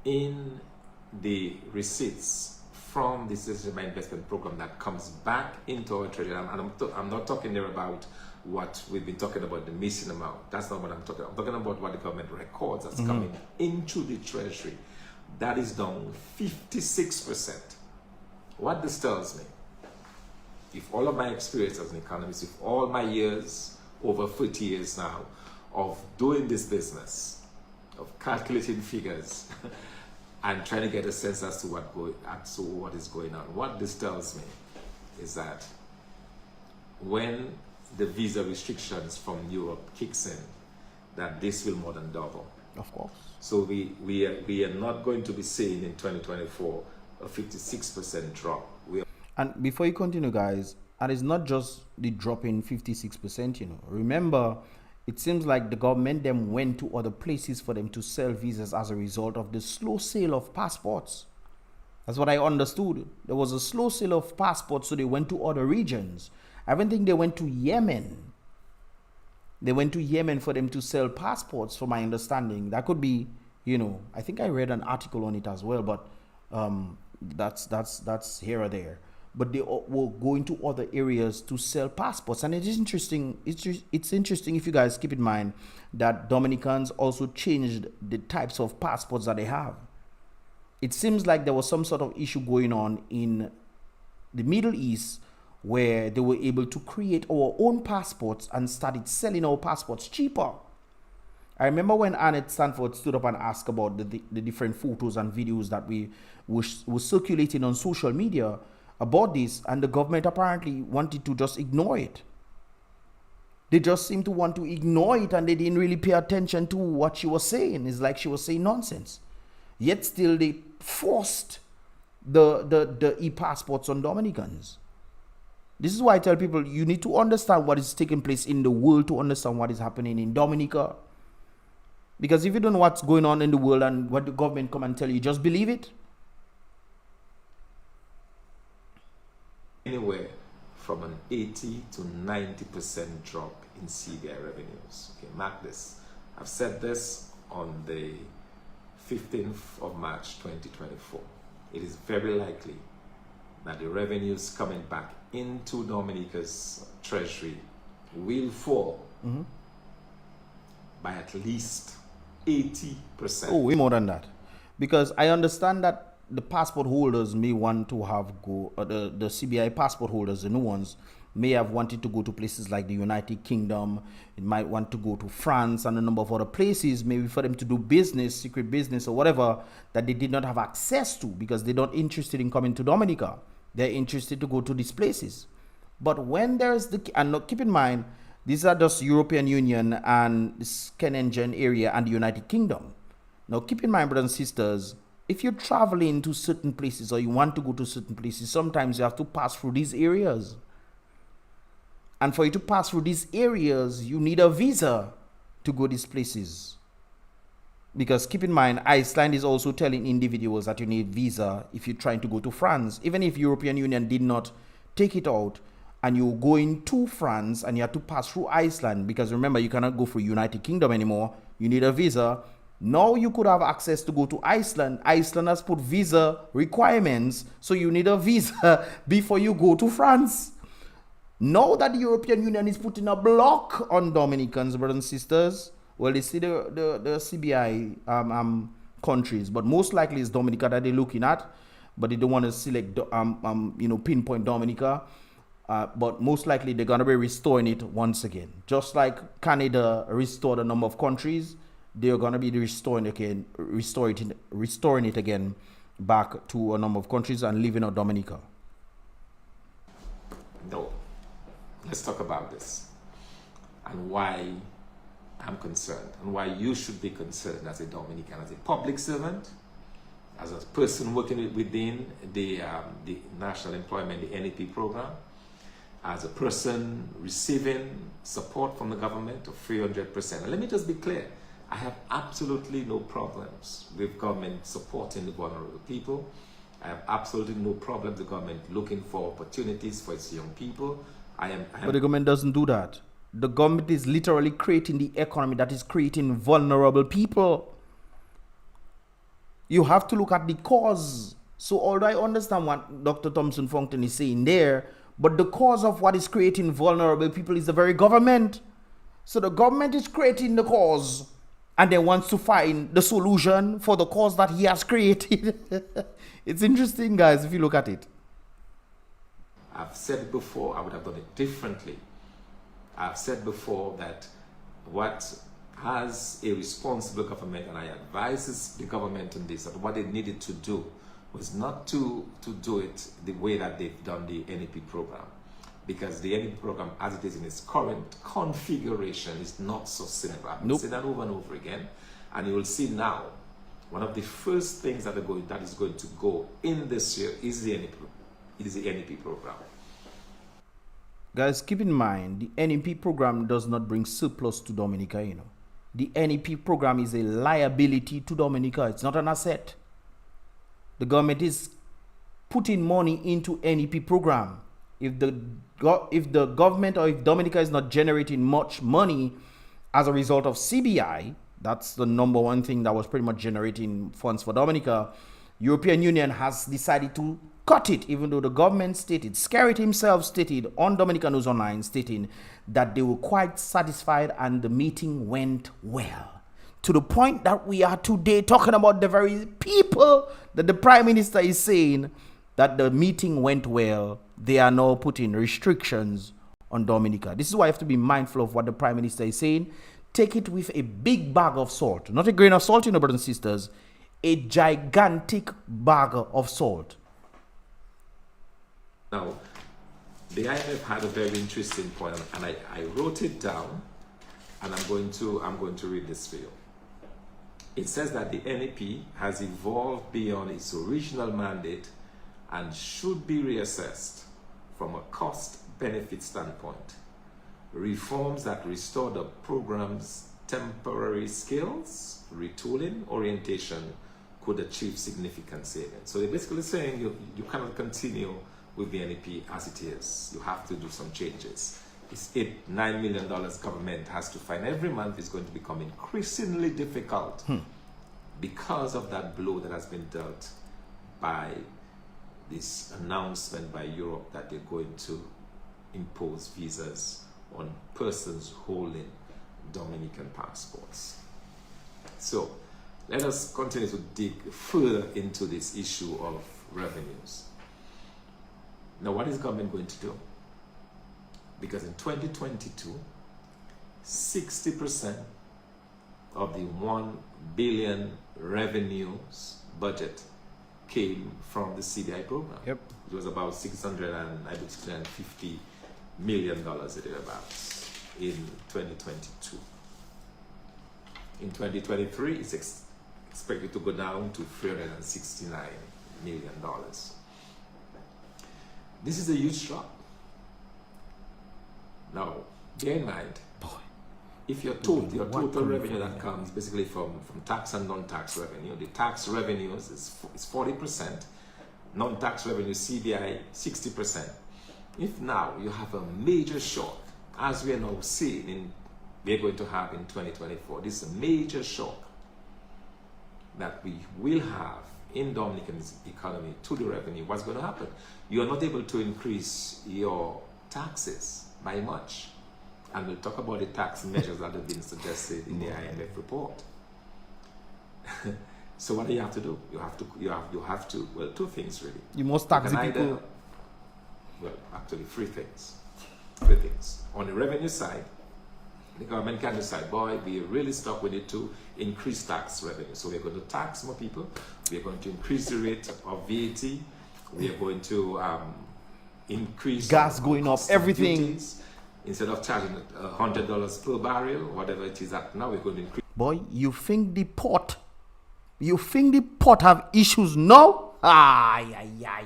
in the receipts from the Citizen Investment Program that comes back into our treasury, and I'm not talking there about what we've been talking about, the missing amount. That's not what I'm talking about. I'm talking about what the government records that's coming into the treasury. That is down 56%. What this tells me, if all of my experience as an economist, if all my years, over 40 years now, of doing this business, of calculating figures, and trying to get a sense as to what is going on, what this tells me is that when the visa restrictions from Europe kicks in, that this will more than double. Of course. So we are not going to be seeing in 2024 a 56% drop. And before you continue, guys, and it's not just the drop in 56%, you know. Remember, it seems like the government then went to other places for them to sell visas as a result of the slow sale of passports. That's what I understood. There was a slow sale of passports, so they went to other regions. I don't think they went to Yemen. They went to Yemen for them to sell passports, from my understanding. That could be, you know, I think I read an article on it as well, but that's here or there. But they will go into other areas to sell passports. And it is interesting. It's interesting if you guys keep in mind that Dominicans also changed the types of passports that they have. It seems like there was some sort of issue going on in the Middle East where they were able to create our own passports and started selling our passports cheaper. I remember when Annette Stanford stood up and asked about the different photos and videos that was circulating on social media about this, and the government apparently wanted to just ignore it. They just seemed to want to ignore it, and they didn't really pay attention to what she was saying. It's like she was saying nonsense. Yet still they forced the e-passports on Dominicans. This is why I tell people, you need to understand what is taking place in the world to understand what is happening in Dominica. Because if you don't know what's going on in the world and what the government come and tell you, just believe it. Anywhere from an 80 to 90% drop in CBI revenues. Okay, mark this. I've said this on the 15th of March 2024. It is very likely that the revenues coming back into Dominica's treasury will fall by at least 80%. Oh, way more than that. Because I understand that the passport holders may want to the CBI passport holders, the new ones, may have wanted to go to places like the United Kingdom. It might want to go to France and a number of other places, maybe for them to do business, secret business or whatever, that they did not have access to because they're not interested in coming to Dominica. They're interested to go to these places. But when there's keep in mind, these are just European Union and the Schengen area and the United Kingdom. Now keep in mind, brothers and sisters, if you're traveling to certain places or you want to go to certain places, sometimes you have to pass through these areas. And for you to pass through these areas, you need a visa to go these places. Because keep in mind, Iceland is also telling individuals that you need visa if you're trying to go to France. Even if European Union did not take it out and you're going to France and you have to pass through Iceland, because remember, you cannot go through United Kingdom anymore. You need a visa. Now you could have access to go to Iceland. Iceland has put visa requirements, so you need a visa before you go to France. Now that the European Union is putting a block on Dominicans, brothers and sisters, well, they see the CBI countries, but most likely it's Dominica that they're looking at, but they don't want to select, pinpoint Dominica. But most likely they're going to be restoring it once again. Just like Canada restored a number of countries, they're going to be restoring it again back to a number of countries and leaving out Dominica. No. Let's talk about this and why I'm concerned and why you should be concerned as a Dominican, as a public servant, as a person working within the National Employment, the NEP program, as a person receiving support from the government of 300%. And let me just be clear, I have absolutely no problems with government supporting the vulnerable people. I have absolutely no problem with the government looking for opportunities for its young people. But the government doesn't do that. The government is literally creating the economy that is creating vulnerable people. You have to look at the cause. So although I understand what Dr. Thomson Fontaine is saying there, but the cause of what is creating vulnerable people is the very government. So the government is creating the cause and then wants to find the solution for the cause that he has created. It's interesting, guys, if you look at it. I've said before, I would have done it differently. I've said before that what has a responsible government, and I advise the government on this, that what they needed to do was not to do it the way that they've done the NEP program. Because the NEP program, as it is in its current configuration, is not sustainable. I've been saying that over and over again. And you will see now, one of the first things that is going to go in this year is the NEP. It is the NEP program. Guys, keep in mind, the NEP program does not bring surplus to Dominica, The NEP program is a liability to Dominica. It's not an asset. The government is putting money into NEP program. If the government or if Dominica is not generating much money as a result of CBI, that's the number one thing that was pretty much generating funds for Dominica, European Union has decided to cut it, even though the government stated, Skerrit himself stated on Dominica News Online, stating that they were quite satisfied and the meeting went well. To the point that we are today talking about the very people that the Prime Minister is saying that the meeting went well. They are now putting restrictions on Dominica. This is why you have to be mindful of what the Prime Minister is saying. Take it with a big bag of salt. Not a grain of salt, brothers and sisters. A gigantic bag of salt. Now, the IMF had a very interesting point, and I wrote it down, and I'm going to read this for you. It says that the NEP has evolved beyond its original mandate and should be reassessed from a cost-benefit standpoint. Reforms that restore the program's temporary skills, retooling, orientation could achieve significant savings. So they're basically saying you cannot continue with the NEP as it is. You have to do some changes. This $9 million government has to find every month is going to become increasingly difficult because of that blow that has been dealt by this announcement by Europe that they're going to impose visas on persons holding Dominican passports. So let us continue to dig further into this issue of revenues. Now, what is government going to do? Because in 2022, 60% of the 1 billion revenues budget came from the CBI program. Yep. It was about $650 million thereabouts in 2022. In 2023, it's expected to go down to $369 million. This is a huge drop. Now, bear in mind, if your total revenue that comes basically from tax and non-tax revenue, the tax revenues is 40%, non-tax revenue, CBI, 60%. If now you have a major shock, as we are now seeing, we're going to have in 2024, this is a major shock that we will have in Dominican's economy to the revenue. What's going to happen? You are not able to increase your taxes by much. And we'll talk about the tax measures that have been suggested in the IMF report. So what do you have to do? You have to, well, two things really. You must tax the people. Well, actually three things. Three things. On the revenue side, the government can decide, boy, we really stuck with it to increase tax revenue. So we're going to tax more people. We're going to increase the rate of VAT. We are going to increase gas going up, everything. Duties. Instead of charging $100 per barrel, whatever it is at now, we're going to increase. Boy, you think the port have issues now? Ay.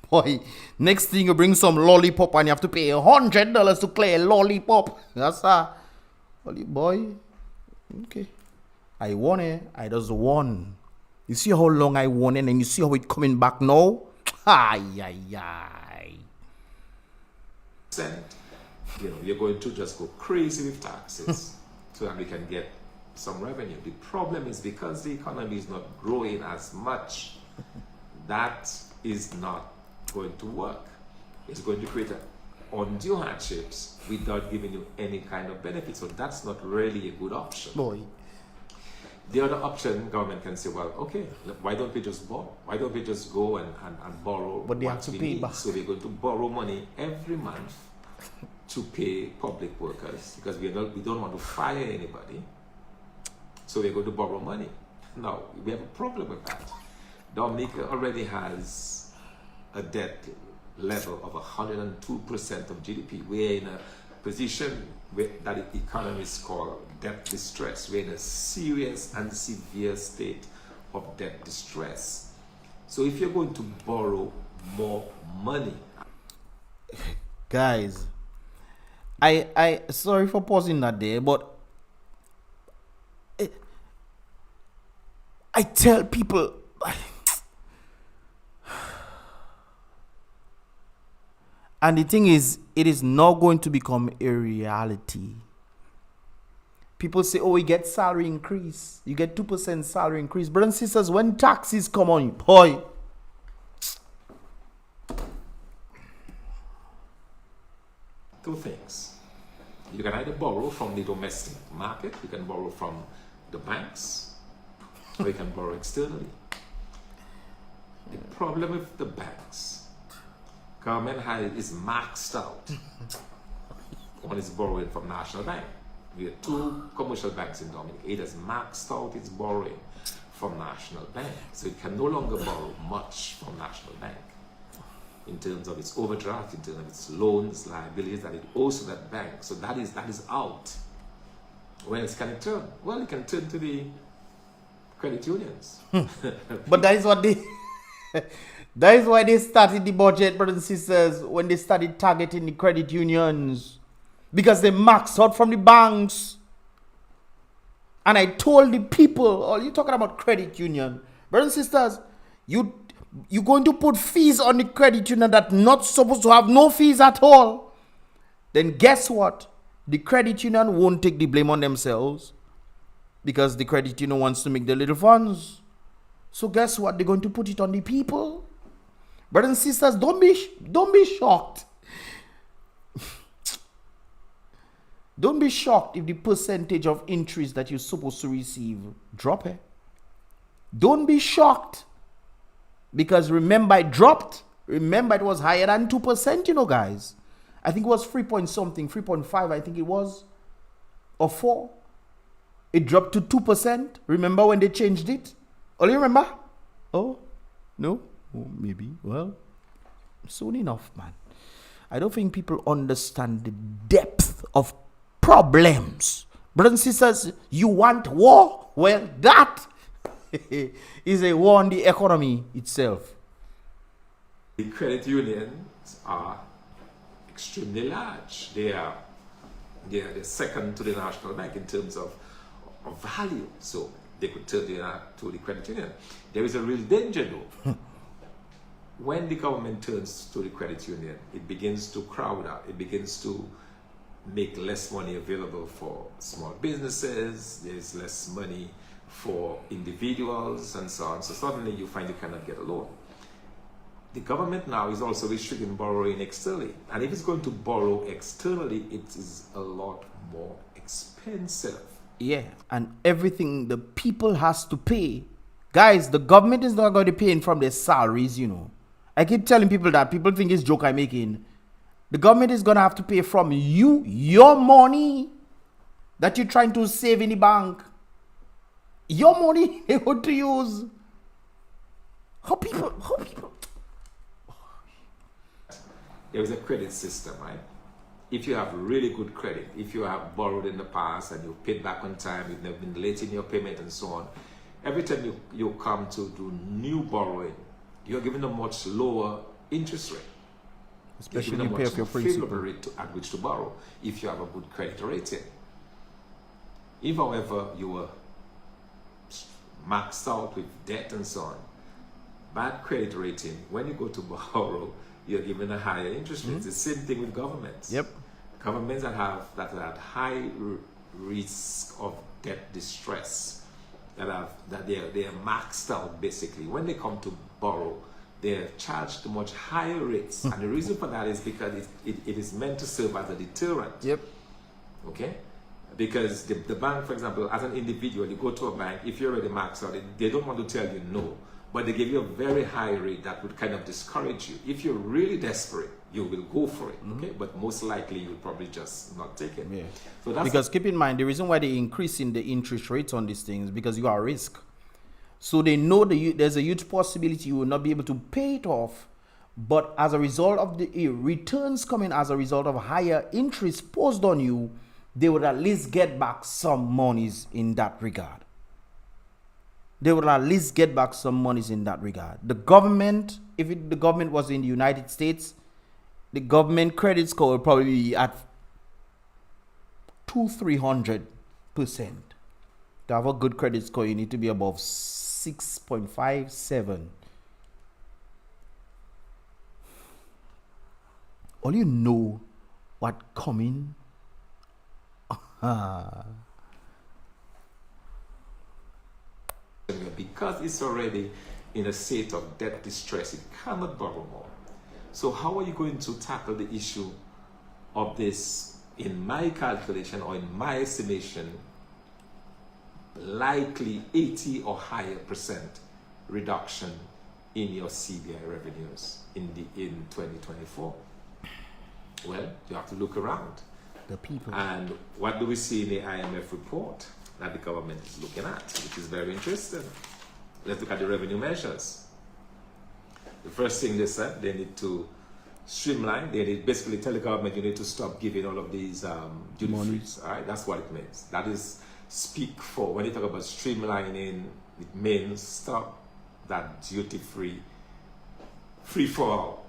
Boy, next thing you bring some lollipop and you have to pay $100 to clear a lollipop. That's boy. Okay. I won it. I just won. You see how long I won it and you see how it coming back now? Ay. You're going to just go crazy with taxes so that we can get some revenue. The problem is because the economy is not growing as much, that is not going to work. It's going to create undue hardships without giving you any kind of benefit. So that's not really a good option. Boy. The other option, government can say, well, okay, why don't we just borrow? Why don't we just go and borrow? But they have to pay back. So we're going to borrow money every month to pay public workers because we don't want to fire anybody. So we're going to borrow money. Now, we have a problem with that. Dominica already has a debt level of 102% of GDP. We're in a position that economists call debt distress. We're in a serious and severe state of debt distress. So if you're going to borrow more money... Guys, I sorry for pausing that there, but I tell people, and the thing is, it is not going to become a reality. People say, oh, we get salary increase. You get 2% salary increase. Brothers and sisters, when taxes come on you, boy. Two things. You can either borrow from the domestic market, you can borrow from the banks, or you can borrow externally. The problem with the banks, government is maxed out. One is borrowing from National Bank. We have two commercial banks in Dominica. It has maxed out its borrowing from National Bank. So it can no longer borrow much from National Bank in terms of its overdraft, in terms of its loans, liabilities that it owes to that bank. So that is out. When can it turn? Well, it can turn to the credit unions. But that is what they... that is why they started the budget, brothers and sisters, when they started targeting the credit unions. Because they maxed out from the banks. And I told the people, oh, you're talking about credit union. Brothers and sisters, you're going to put fees on the credit union that not supposed to have no fees at all. Then guess what? The credit union won't take the blame on themselves. Because the credit union wants to make their little funds. So guess what? They're going to put it on the people. Brothers and sisters, don't be shocked. Don't be shocked if the percentage of interest that you're supposed to receive drop. Don't be shocked. Because remember, it dropped. Remember, it was higher than 2%, you know, guys. I think it was 3 point something, 3.5, I think it was. Or 4. It dropped to 2%. Remember when they changed it? Oh, you remember? Oh, no? Oh, maybe. Well, soon enough, man. I don't think people understand the depth of problems. Brothers and sisters, you want war? Well, that is a war on the economy itself. The credit unions are extremely large. They are the second to the National Bank in terms of value. So they could turn to the credit union. There is a real danger though. When the government turns to the credit union, it begins to crowd out. It begins to make less money available for small businesses. There's less money for individuals and so on. So suddenly you find you cannot get a loan. the government now is also restricting borrowing externally. And if it's going to borrow externally, it is a lot more expensive. Yeah, and everything the people has to pay. Guys, the government is not going to pay in from their salaries, you know. I keep telling people that. People think it's joke I'm making. The government is going to have to pay from you, your money that you're trying to save in the bank. Your money they want to use. How people. There is a credit system, right? If you have really good credit, if you have borrowed in the past and you've paid back on time, you've never been late in your payment and so on, every time you come to do new borrowing, you're given a much lower interest rate. Especially when you pay off your principal. Rate at which to borrow if you have a good credit rating. If, however, you were maxed out with debt and so on, bad credit rating, when you go to borrow, you're given a higher interest rate. It's the same thing with governments. Yep. Governments that have high risk of debt distress, that they are maxed out basically. When they come to borrow, they are charged much higher rates, and the reason for that is because it is meant to serve as a deterrent. Yep. Okay. Because the bank, for example, as an individual, you go to a bank, if you're already maxed out, they don't want to tell you no, but they give you a very high rate that would kind of discourage you. If you're really desperate, you will go for it, okay? But most likely you'll probably just not take it. Yeah. So that's because keep in mind, the reason why they're increasing the interest rates on these things is because you are at risk. So they know there's a huge possibility you will not be able to pay it off, but as a result of the returns coming as a result of higher interest posed on you, they would at least get back some monies in that regard. They would at least get back some monies in that regard. The government, the government was in the United States, the government credit score would probably be at 200-300%. To have a good credit score, you need to be above 6.57. All you know what coming. Because it's already in a state of debt distress, it cannot borrow more. So how are you going to tackle the issue of this, in my calculation or in my estimation, likely 80 or higher percent reduction in your CBI revenues in 2024? Well, you have to look around. The people. And what do we see in the IMF report that the government is looking at, which is very interesting? Let's look at the revenue measures. The first thing they said, they need to streamline. They need basically tell the government you need to stop giving all of these duty frees. All right, that's what it means. That is speak for. When you talk about streamlining, it means stop that duty free for all.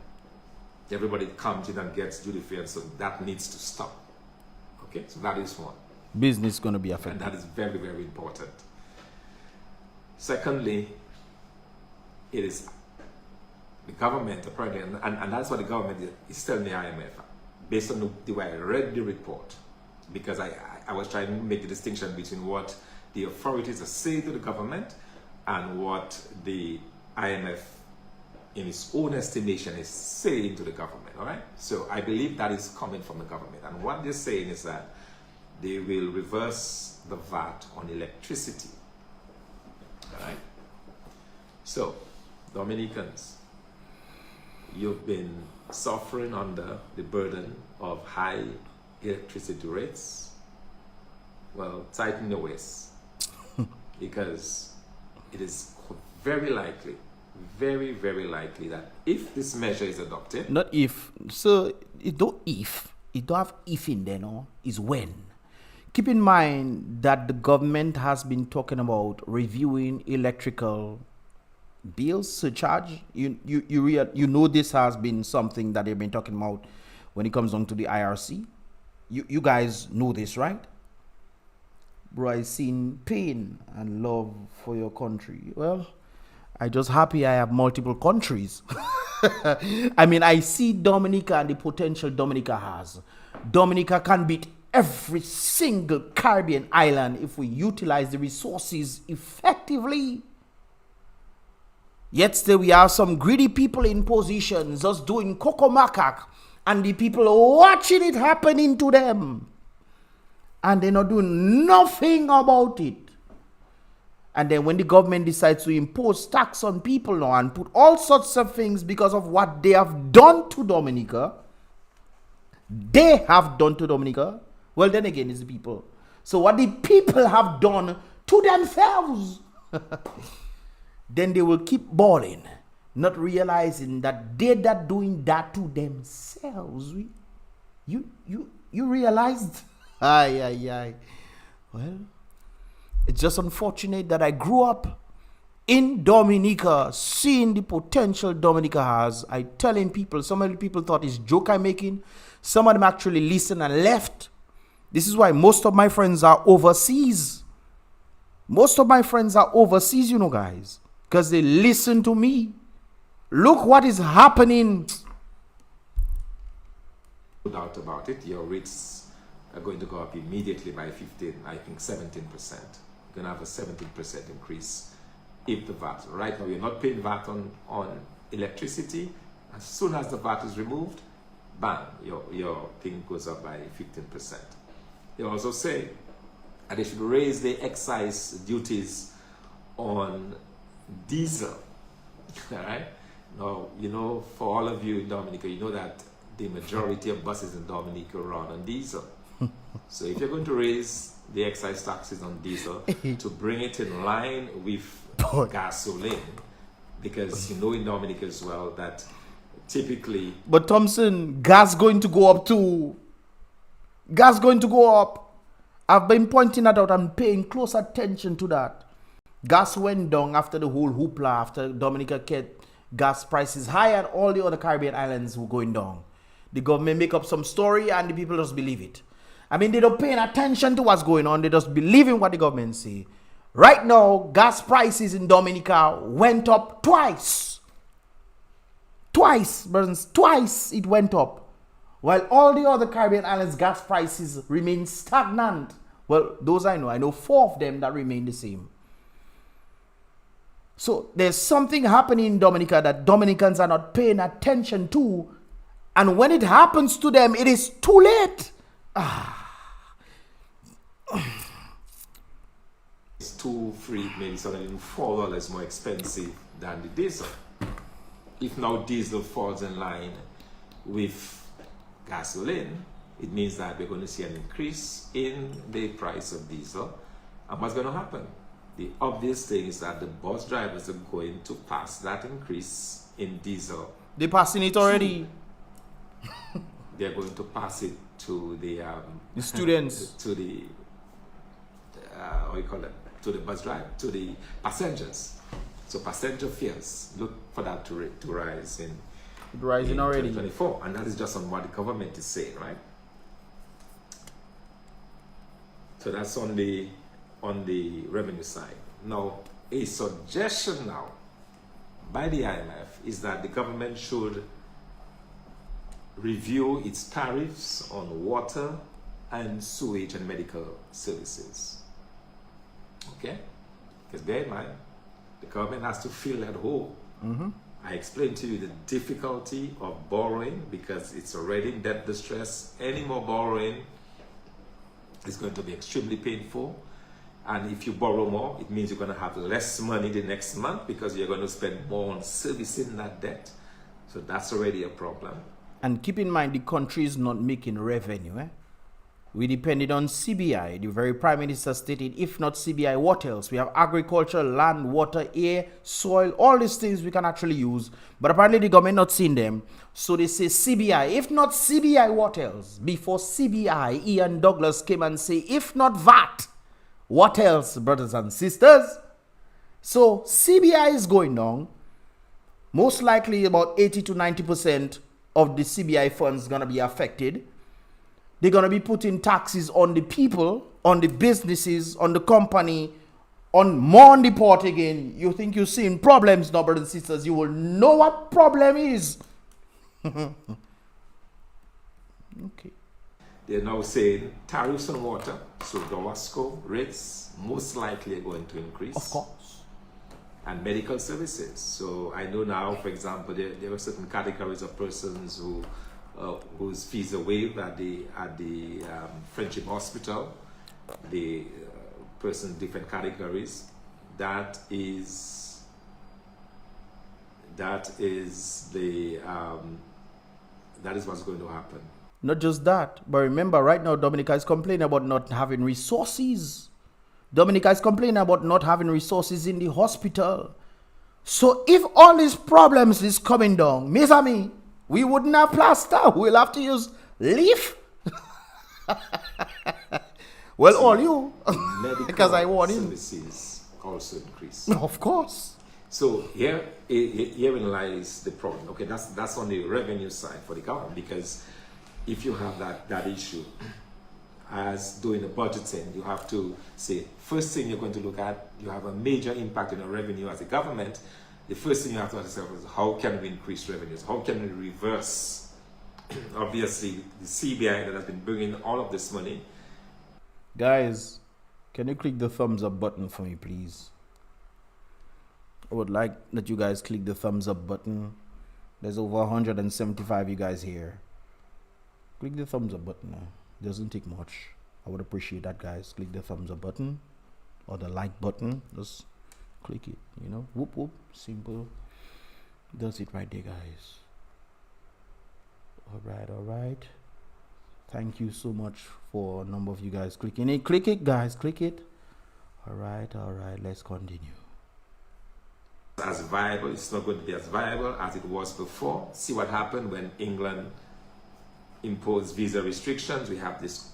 Everybody comes in and gets duty free, and so that needs to stop. Okay, so that is one. Business is going to be affected. And that is very, very important. Secondly, it is the government, apparently, and that's what the government is telling the IMF, based on the way I read the report, because I was trying to make the distinction between what the authorities are saying to the government and what the IMF, in its own estimation, is saying to the government, all right? So I believe that is coming from the government. And what they're saying is that they will reverse the VAT on electricity, all right? So, Dominicans, you've been suffering under the burden of high electricity rates. Well, tighten your waist, because it is very likely, very, very likely that if this measure is adopted... Not if. So, it don't have if in there, no? It's when. Keep in mind that the government has been talking about reviewing electrical bills surcharge. You know this has been something that they've been talking about when it comes down to the IRC. You guys know this, right? Bro, I seen pain and love for your country. Well, I just happy I have multiple countries. I mean, I see Dominica and the potential Dominica has. Dominica can beat every single Caribbean island if we utilize the resources effectively. Yet still we have some greedy people in positions just doing cocoa macaque, and the people watching it happening to them. And they're not doing nothing about it. And then when the government decides to impose tax on people now and put all sorts of things because of what they have done to Dominica, well, then again, it's the people. So what the people have done to themselves, then they will keep bawling, not realizing that they're not doing that to themselves. You realized? Aye. Well, it's just unfortunate that I grew up in Dominica, seeing the potential Dominica has. I telling people, some of the people thought it's joke I'm making. Some of them actually listened and left. This is why most of my friends are overseas. Most of my friends are overseas, you know, guys, because they listen to me. Look what is happening. No doubt about it. Your rates are going to go up immediately by 17%. You're going to have a 17% increase if the VAT. Right now, you're not paying VAT on electricity. As soon as the VAT is removed, bang, your thing goes up by 15%. They also say that they should raise the excise duties on diesel. All right? Now, you know, for all of you in Dominica, you know that the majority of buses in Dominica run on diesel. So if you're going to raise the excise taxes on diesel to bring it in line with gasoline, because you know in Dominica as well that typically... But Thomson, gas going to go up too. Gas going to go up. I've been pointing that out and paying close attention to that. Gas went down after the whole hoopla, after Dominica kept gas prices high and all the other Caribbean islands were going down. The government make up some story and the people just believe it. I mean, they don't pay attention to what's going on. They just believe in what the government say. Right now, gas prices in Dominica went up twice. Twice it went up. While all the other Caribbean islands' gas prices remain stagnant. Well, those I know. I know 4 of them that remain the same. So there's something happening in Dominica that Dominicans are not paying attention to. And when it happens to them, it is too late. It's $2, $3, maybe something $4 more expensive than the diesel. If now diesel falls in line with gasoline, it means that we're going to see an increase in the price of diesel. And what's going to happen? The obvious thing is that the bus drivers are going to pass that increase in diesel. They're passing it already. They're going to pass it to the students, to the what do you call it? To the bus driver, to the passengers. So passenger fares, look for that to rise in rising already 2024, and that is just on what the government is saying, right? So that's on the revenue side. Now, a suggestion now by the IMF is that the government should review its tariffs on water and sewage and medical services. Okay? Because bear in mind, the government has to fill that hole. I explained to you the difficulty of borrowing because it's already in debt distress. Any more borrowing is going to be extremely painful. And if you borrow more, it means you're going to have less money the next month because you're going to spend more on servicing that debt. So that's already a problem. And keep in mind, the country is not making revenue. We depended on CBI. The very Prime Minister stated, if not CBI, what else? We have agriculture, land, water, air, soil, all these things we can actually use. But apparently the government not seen them. So they say CBI. If not CBI, what else? Before CBI, Ian Douglas came and say, if not VAT, what else, brothers and sisters? So CBI is going down. Most likely about 80 to 90% of the CBI funds going to be affected. They're going to be putting taxes on the people, on the businesses, on the company, more on the port again. You think you're seeing problems now, brothers and sisters. You will know what problem is. Okay. They're now saying tariffs on water, so the WASCO rates most likely are going to increase. Of course. and medical services. So I know now, for example, there are certain categories of persons whose fees are waived at the Friendship Hospital. The persons, different categories. That is what's going to happen. Not just that, but remember, right now, Dominica is complaining about not having resources. Dominica is complaining about not having resources in the hospital. So if all these problems is coming down, Miss Ami, we wouldn't have plaster. We'll have to use leaf. Well, all you. Because I want him. Services also increase. Of course. So herein lies the problem. Okay, that's on the revenue side for the government, because if you have that issue, as doing the budgeting, you have to say, first thing you're going to look at, you have a major impact on your revenue as a government. The first thing you have to ask yourself is, how can we increase revenues? How can we reverse, obviously, the CBI that has been bringing all of this money? Guys, can you click the thumbs up button for me, please? I would like that you guys click the thumbs up button. There's over 175 you guys here. Click the thumbs up button. It doesn't take much. I would appreciate that, guys. Click the thumbs up button or the like button. Just click it, you know. Whoop whoop. Simple. Does it right there, guys. All right. Thank you so much for a number of you guys clicking it. Click it, guys. Click it. All right. Let's continue. As viable, it's not going to be as viable as it was before. See what happened when England imposed visa restrictions. We have this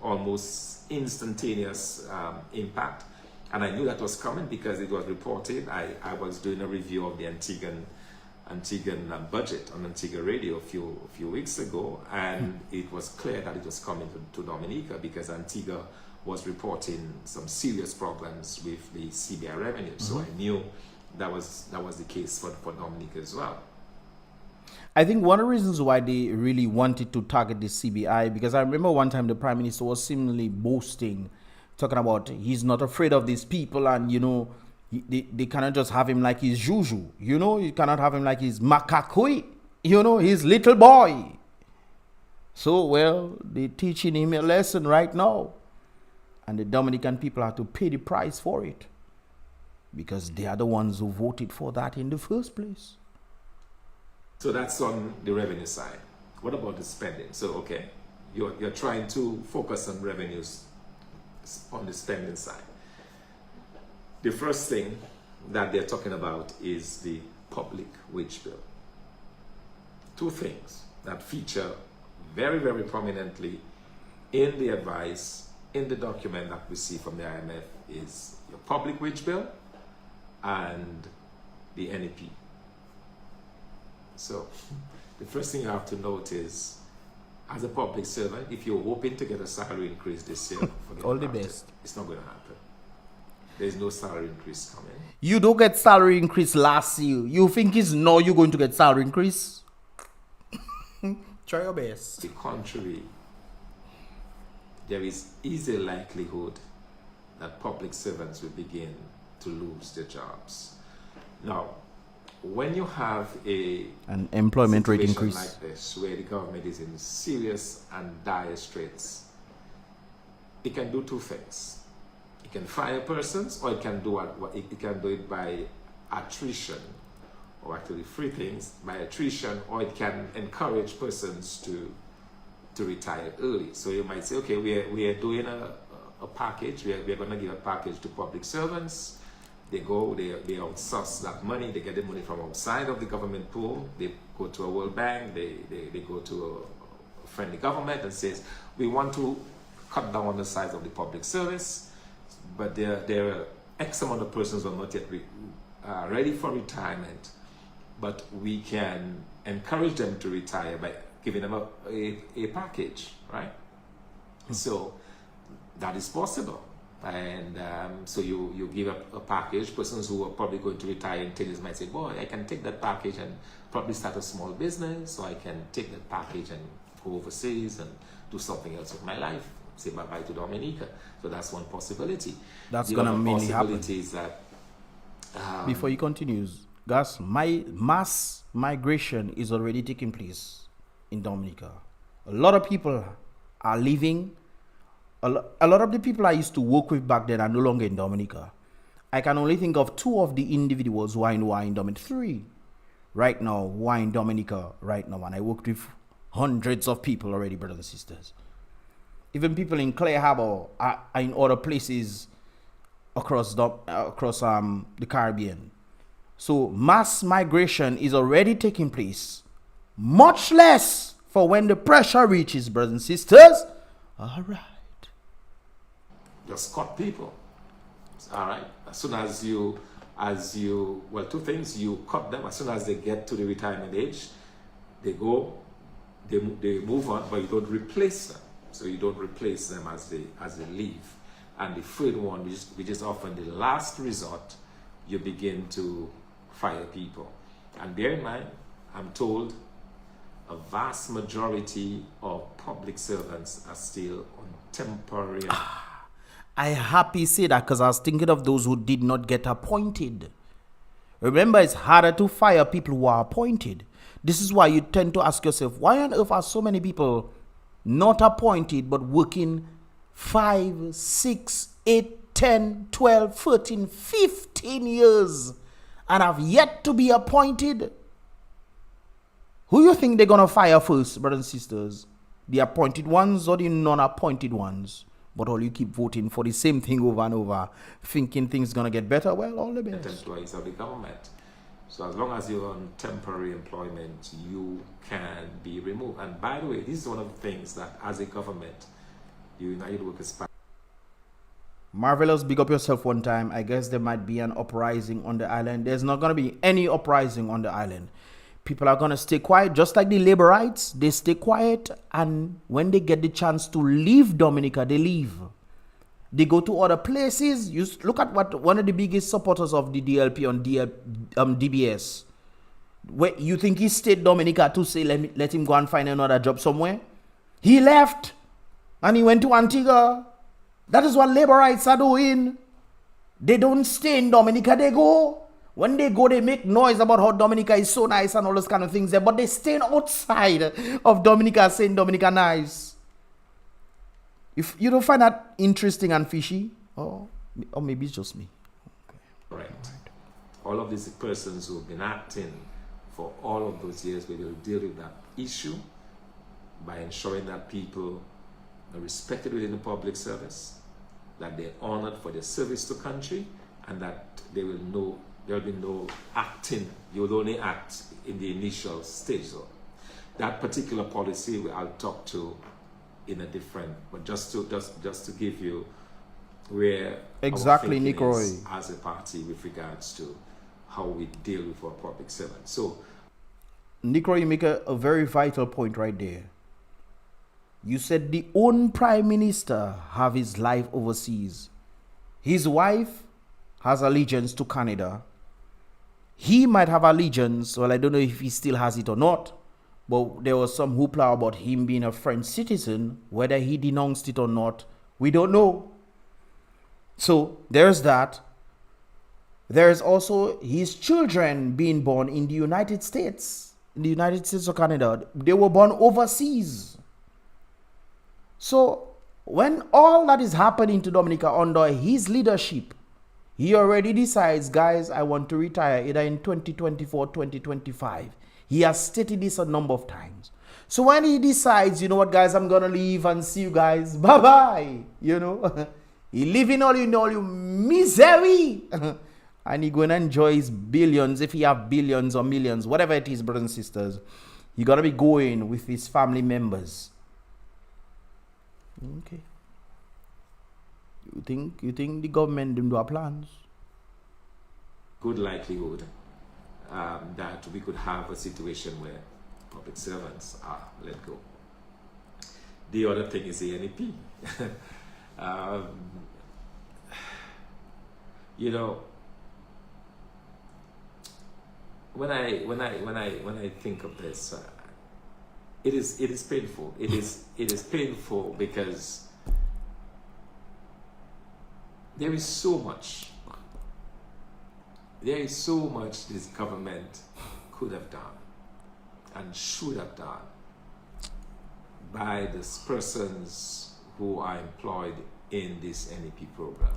almost instantaneous impact, and I knew that was coming because it was reported. I was doing a review of the Antiguan budget on Antigua Radio a few weeks ago, and it was clear that it was coming to Dominica, because Antigua was reporting some serious problems with the CBI revenue. So I knew that was the case for Dominica as well. I think one of the reasons why they really wanted to target the CBI, because I remember one time the Prime Minister was seemingly boasting, talking about he's not afraid of these people, and you know, they cannot just have him like his Juju, you know, you cannot have him like his Makakui, you know, his little boy. So, well, they're teaching him a lesson right now, and the Dominican people have to pay the price for it, because they are the ones who voted for that in the first place. So that's on the revenue side. What about the spending? So, okay, you're trying to focus on revenues on the spending side. The first thing that they're talking about is the public wage bill. Two things that feature very, very prominently in the advice, in the document that we see from the IMF, is your public wage bill and the NEP. So the first thing you have to note is, as a public servant, if you're hoping to get a salary increase this year, all the best. It's not going to happen. There's no salary increase coming. You don't get salary increase last year. You think it's now you're going to get salary increase? Try your best. The contrary, there is easy likelihood that public servants will begin to lose their jobs. Now, when you have an employment rate increase like this, where the government is in serious and dire straits, it can do two things. It can fire persons, or it can do it by attrition, or actually three things: by attrition, or it can encourage persons to retire early. So you might say, okay, we are doing a package. We are going to give a package to public servants. They outsource that money. They get the money from outside of the government pool. They go to a World Bank. They go to a friendly government and says, we want to cut down on the size of the public service, but there are X amount of persons who are not yet ready for retirement, but we can encourage them to retire by giving them a package, right? So that is possible. And so you give a package. Persons who are probably going to retire in 10 years might say, boy, I can take that package and probably start a small business, or I can take that package and go overseas and do something else with my life, say bye-bye to Dominica. So that's one possibility. That's going to mainly happen. The other possibility is that Before he continues, guys, mass migration is already taking place in Dominica. A lot of people are leaving. A lot of the people I used to work with back then are no longer in Dominica. I can only think of 2 of the individuals who I know are in Dominica. 3 right now who are in Dominica right now. And I worked with hundreds of people already, brothers and sisters. Even people in Clare Harbor are in other places across the Caribbean. So mass migration is already taking place. Much less for when the pressure reaches, brothers and sisters. All right. Just cut people. All right. As soon as you, well, 2 things: you cut them as soon as they get to the retirement age. They move on, but you don't replace them. So you don't replace them as they leave. And the third one, which is often the last resort, you begin to fire people. And bear in mind, I'm told a vast majority of public servants are still on temporary. I happy say that because I was thinking of those who did not get appointed. Remember, it's harder to fire people who are appointed. This is why you tend to ask yourself, why on earth are so many people not appointed but working 5, 6, 8, 10, 12, 13, 15 years and have yet to be appointed? Who you think they're going to fire first, brothers and sisters? The appointed ones or the non-appointed ones? But all you keep voting for the same thing over and over, thinking things going to get better. Well, all the best. Employees of the government. So as long as you're on temporary employment, you can be removed. And by the way, this is one of the things that as a government, United Workers Party. Marvelous, big up yourself one time. I guess there might be an uprising on the island. There's not going to be any uprising on the island. People are going to stay quiet, just like the laborites. They stay quiet, and when they get the chance to leave Dominica, they leave. They go to other places. You look at what one of the biggest supporters of the DLP on DBS. Where you think he stayed Dominica to say let him go and find another job somewhere? He left, and he went to Antigua. That is what laborites are doing. They don't stay in Dominica, they go. When they go, they make noise about how Dominica is so nice and all those kind of things there, but they stay outside of Dominica saying Dominica nice. If you don't find that interesting and fishy, or maybe it's just me. Okay. Right. All of these persons who have been acting for all of those years, we will deal with that issue by ensuring that people are respected within the public service, that they're honored for their service to country, and that they will know there will be no acting. You will only act in the initial stage. So that particular policy I'll talk to in a different, but just to give you where exactly, Nick Roy, as a party with regards to how we deal with our public servants. So Nick Roy, you make a very vital point right there. You said the own prime minister have his life overseas. His wife has allegiance to Canada. He might have allegiance, well, I don't know if he still has it or not, but there was some hoopla about him being a French citizen. Whether he denounced it or not, we don't know. So there's that. There's also his children being born in the United States, of Canada. They were born overseas. So when all that is happening to Dominica under his leadership, he already decides, guys, I want to retire either in 2024, 2025. He has stated this a number of times. So when he decides, you know what, guys, I'm going to leave and see you guys. Bye-bye. You know, he living all you misery. And he going to enjoy his billions, if he have billions or millions, whatever it is, brothers and sisters. He got to be going with his family members. Okay. You think the government didn't do our plans? Good likelihood that we could have a situation where public servants are let go. The other thing is the NEP. You know, when I think of this, it is painful. It is painful because there is so much There is so much this government could have done and should have done by these persons who are employed in this NEP program.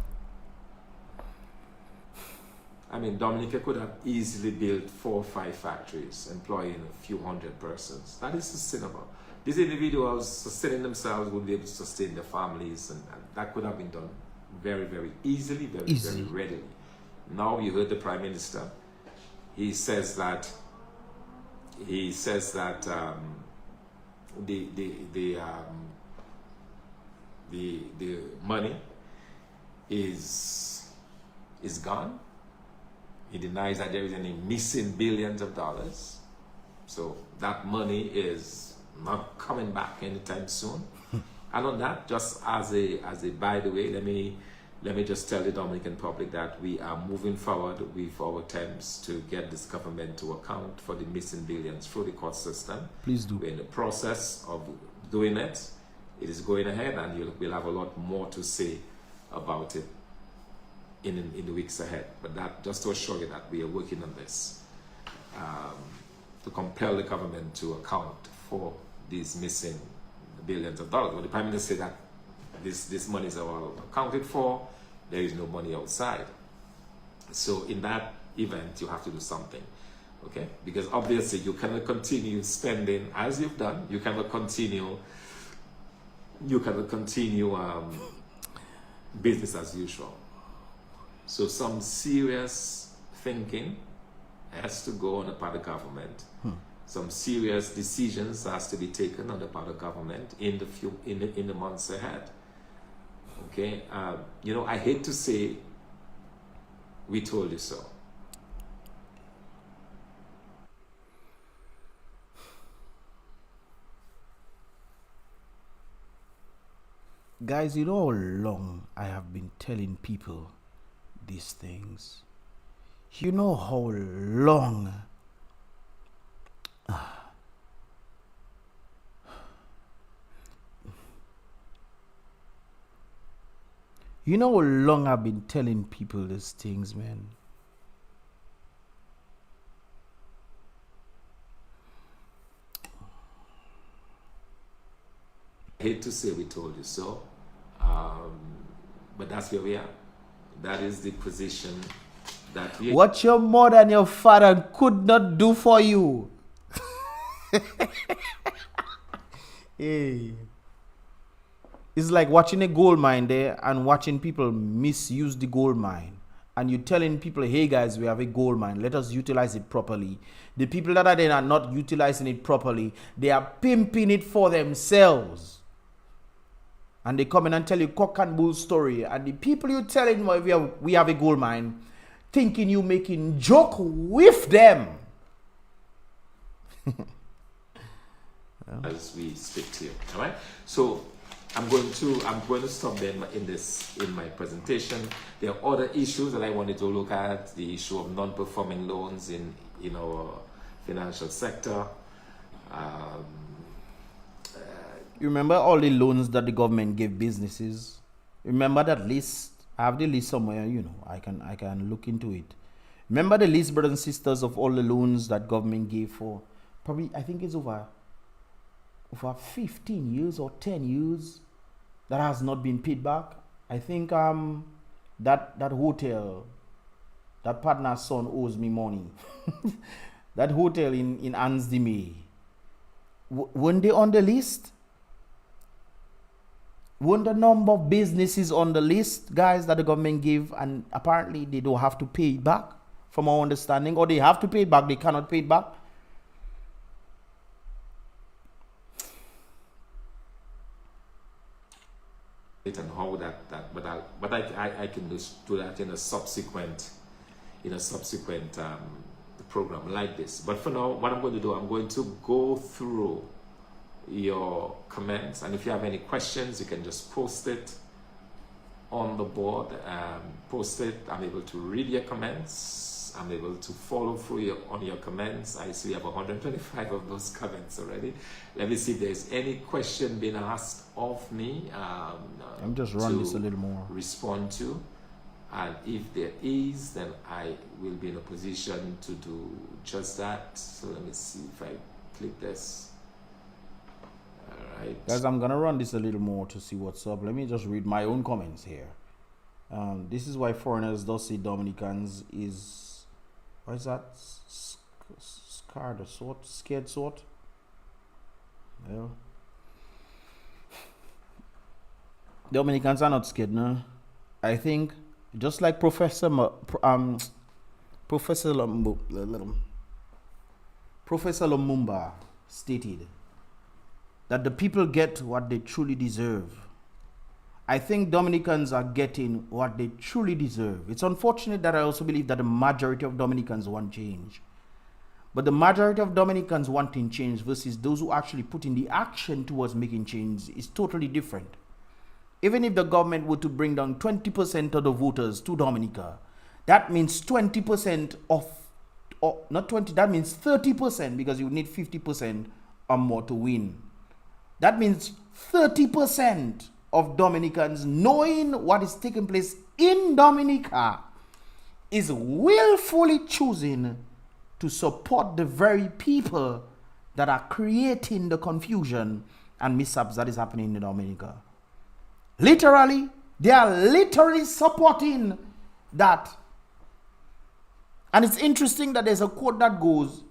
I mean, Dominica could have easily built 4 or 5 factories employing a few hundred persons. That is sustainable. These individuals sustaining themselves would be able to sustain their families, and that could have been done very, very easily, very readily. Now you heard the Prime Minister. He says that the money is gone. He denies that there is any missing billions of dollars. So that money is not coming back anytime soon. And on that, just as a by the way, let me just tell the Dominican public that we are moving forward with our attempts to get this government to account for the missing billions through the court system. Please do. We're in the process of doing it. It is going ahead, and we'll have a lot more to say about it in the weeks ahead. But that just to assure you that we are working on this to compel the government to account for these missing billions of dollars. But the Prime Minister said that this money is all accounted for. There is no money outside. So in that event, you have to do something, okay? Because obviously you cannot continue spending as you've done. You cannot continue business as usual. So some serious thinking has to go on the part of government. Some serious decisions has to be taken on the part of government in the months ahead. Okay, you know, I hate to say, we told you so. Guys, you know how long I have been telling people these things. You know how long you know how long I've been telling people these things, man. I hate to say we told you so, but that's where we are. That is the position that we... What your mother and your father could not do for you. Hey. It's like watching a gold mine there and watching people misuse the gold mine. And you're telling people, hey guys, we have a gold mine. Let us utilize it properly. The people that are there are not utilizing it properly. They are pimping it for themselves. And they come in and tell you cock and bull story. And the people you're telling we have a gold mine, thinking you making joke with them. As we speak to you, all right? So I'm going to stop there in my presentation. There are other issues that I wanted to look at. The issue of non-performing loans in our financial sector. You remember all the loans that the government gave businesses? Remember that list? I have the list somewhere, you know. I can look into it. Remember the list, brothers and sisters, of all the loans that government gave for probably, I think it's over 15 years or 10 years that has not been paid back. I think that hotel, that partner's son owes me money. That hotel in Ansdime, weren't they on the list? Weren't the number of businesses on the list, guys, that the government gave, and apparently they don't have to pay it back, from our understanding, or they have to pay it back, they cannot pay it back? And how but I can do that in a subsequent program like this. But for now, what I'm going to do, I'm going to go through your comments, and if you have any questions, you can just post it on the board. Post it. I'm able to read your comments. I'm able to follow through on your comments. I see you have 125 of those comments already. Let me see if there's any question being asked of me. I'm just running this a little more. Respond to. And if there is, then I will be in a position to do just that. So let me see if I click this. All right. Guys, I'm going to run this a little more to see what's up. Let me just read my own comments here. This is why foreigners don't see Dominicans is, what is that? Scared sort? Yeah. Dominicans are not scared, no? I think, just like Professor Lumumba stated, that the people get what they truly deserve. I think Dominicans are getting what they truly deserve. It's unfortunate that I also believe that the majority of Dominicans want change. But the majority of Dominicans wanting change versus those who actually put in the action towards making change is totally different. Even if the government were to bring down 20% of the voters to Dominica, that means 20% of, or not 20, that means 30%, because you need 50% or more to win. That means 30% of Dominicans, knowing what is taking place in Dominica, is willfully choosing to support the very people that are creating the confusion and mishaps that is happening in Dominica. Literally, they are literally supporting that. And it's interesting that there's a quote that goes,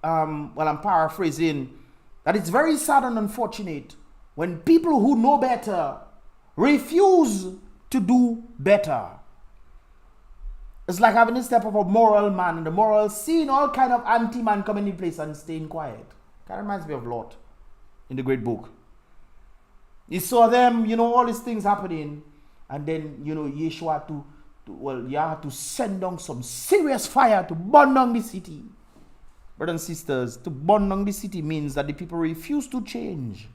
well, I'm paraphrasing, that it's very sad and unfortunate when people who know better refuse to do better. It's like having a step of a moral man, and the moral seeing all kind of anti-man coming in place and staying quiet. That reminds me of Lot in the great book. He saw them, all these things happening, and then, Yeshua you had to send down some serious fire to burn down the city. Brothers and sisters, to burn down the city means that the people refuse to change.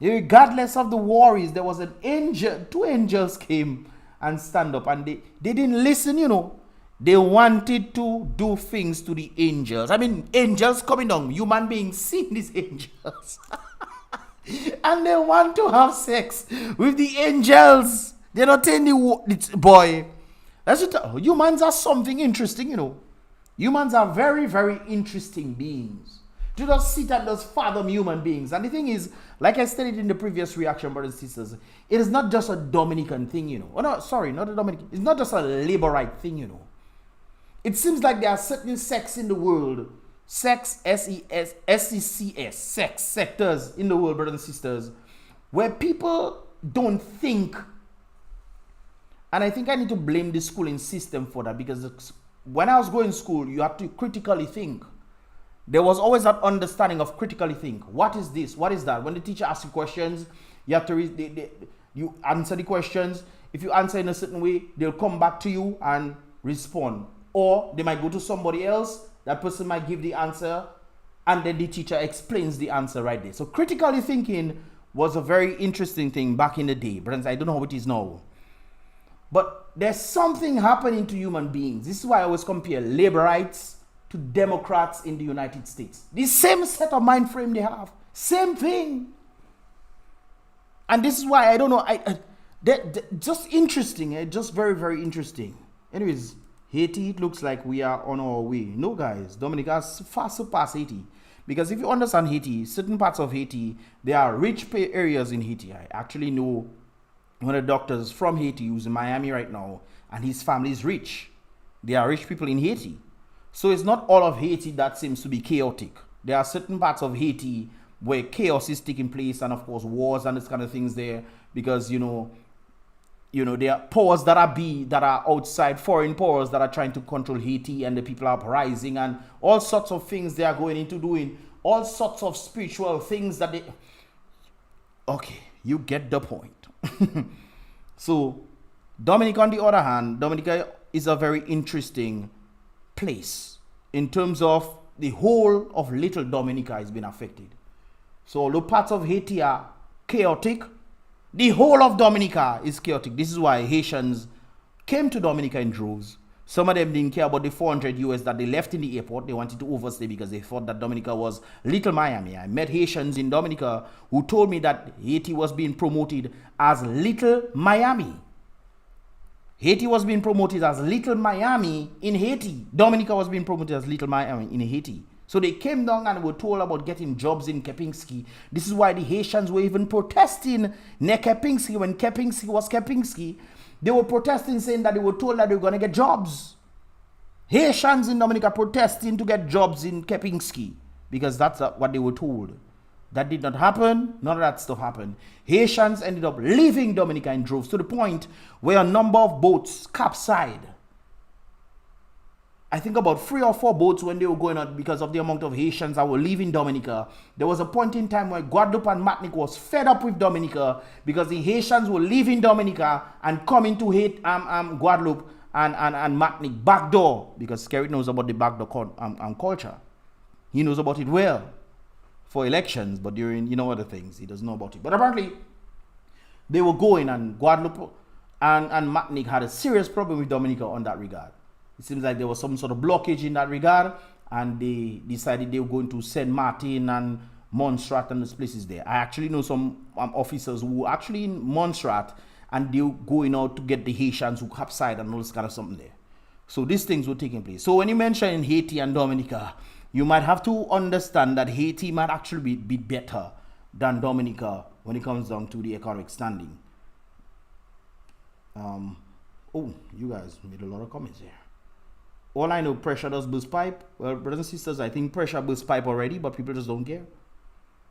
Regardless of the worries, there was an angel, 2 angels came and stand up, and they didn't listen, They wanted to do things to the angels. I mean, angels coming down, human beings seeing these angels. And they want to have sex with the angels. They're not telling the boy. That's what, humans are something interesting, Humans are very, very interesting beings. To just sit and just fathom human beings. And the thing is, like I stated in the previous reaction, brothers and sisters, it is not just a Dominican thing, Oh, no, sorry, not a Dominican. It's not just a Laborite thing, It seems like there are certain sects in the world, sex, S-E-C-S, sex, sectors in the world, brothers and sisters, where people don't think. And I think I need to blame the schooling system for that, because when I was going to school, you had to critically think. There was always that understanding of critically think. What is this? What is that? When the teacher asks you questions, you have to you answer the questions. If you answer in a certain way, they'll come back to you and respond. Or they might go to somebody else. That person might give the answer, and then the teacher explains the answer right there. So critically thinking was a very interesting thing back in the day. But I don't know how it is now. But there's something happening to human beings. This is why I always compare Laborites to Democrats in the United States. The same set of mind frame they have. Same thing. And this is why I don't know. Just interesting. Just very, very interesting. Anyways, Haiti, it looks like we are on our way. No, guys. Dominica has far surpassed Haiti. Because if you understand Haiti, certain parts of Haiti, there are rich areas in Haiti. I actually know one of the doctors from Haiti who's in Miami right now, and his family is rich. There are rich people in Haiti. So it's not all of Haiti that seems to be chaotic. There are certain parts of Haiti where chaos is taking place, and of course wars and this kind of things there, because there are powers that are outside, foreign powers that are trying to control Haiti, and the people are uprising, and all sorts of things they are going into doing, all sorts of spiritual things that they... Okay, you get the point. So Dominica, on the other hand, Dominica is a very interesting place in terms of the whole of Little Dominica has been affected. So although parts of Haiti are chaotic, the whole of Dominica is chaotic. This is why Haitians came to Dominica in droves. Some of them didn't care about the 400 US that they left in the airport. They wanted to overstay because they thought that Dominica was Little Miami. I met Haitians in Dominica who told me that Haiti was being promoted as Little Miami. Haiti was being promoted as Little Miami in Haiti. Dominica was being promoted as Little Miami in Haiti. So they came down and were told about getting jobs in Kepinski. This is why the Haitians were even protesting near Kepinski when Kepinski was Kepinski. They were protesting saying that they were told that they were going to get jobs. Haitians in Dominica protesting to get jobs in Kepinski because that's what they were told. That did not happen. None of that stuff happened. Haitians ended up leaving Dominica in droves to the point where a number of boats capsized. I think about 3 or 4 boats when they were going out because of the amount of Haitians that were leaving Dominica. There was a point in time where Guadeloupe and Martinique was fed up with Dominica because the Haitians were leaving Dominica and coming to hate Guadeloupe and Martinique backdoor, because Skerrit knows about the backdoor culture. He knows about it well for elections, but during other things he doesn't know about it. But apparently they were going, and Guadeloupe and Martinique had a serious problem with Dominica on that regard. It seems like there was some sort of blockage in that regard, and they decided they were going to Saint Martin and Montserrat and those places there. I actually know some officers who were actually in Montserrat, and they were going out to get the Haitians who capsized and all this kind of something there. So these things were taking place. So when you mention Haiti and Dominica, you might have to understand that Haiti might actually be better than Dominica when it comes down to the economic standing. Oh, you guys made a lot of comments here. All I know, pressure does burst pipe. Well, brothers and sisters, I think pressure burst pipe already, but people just don't care.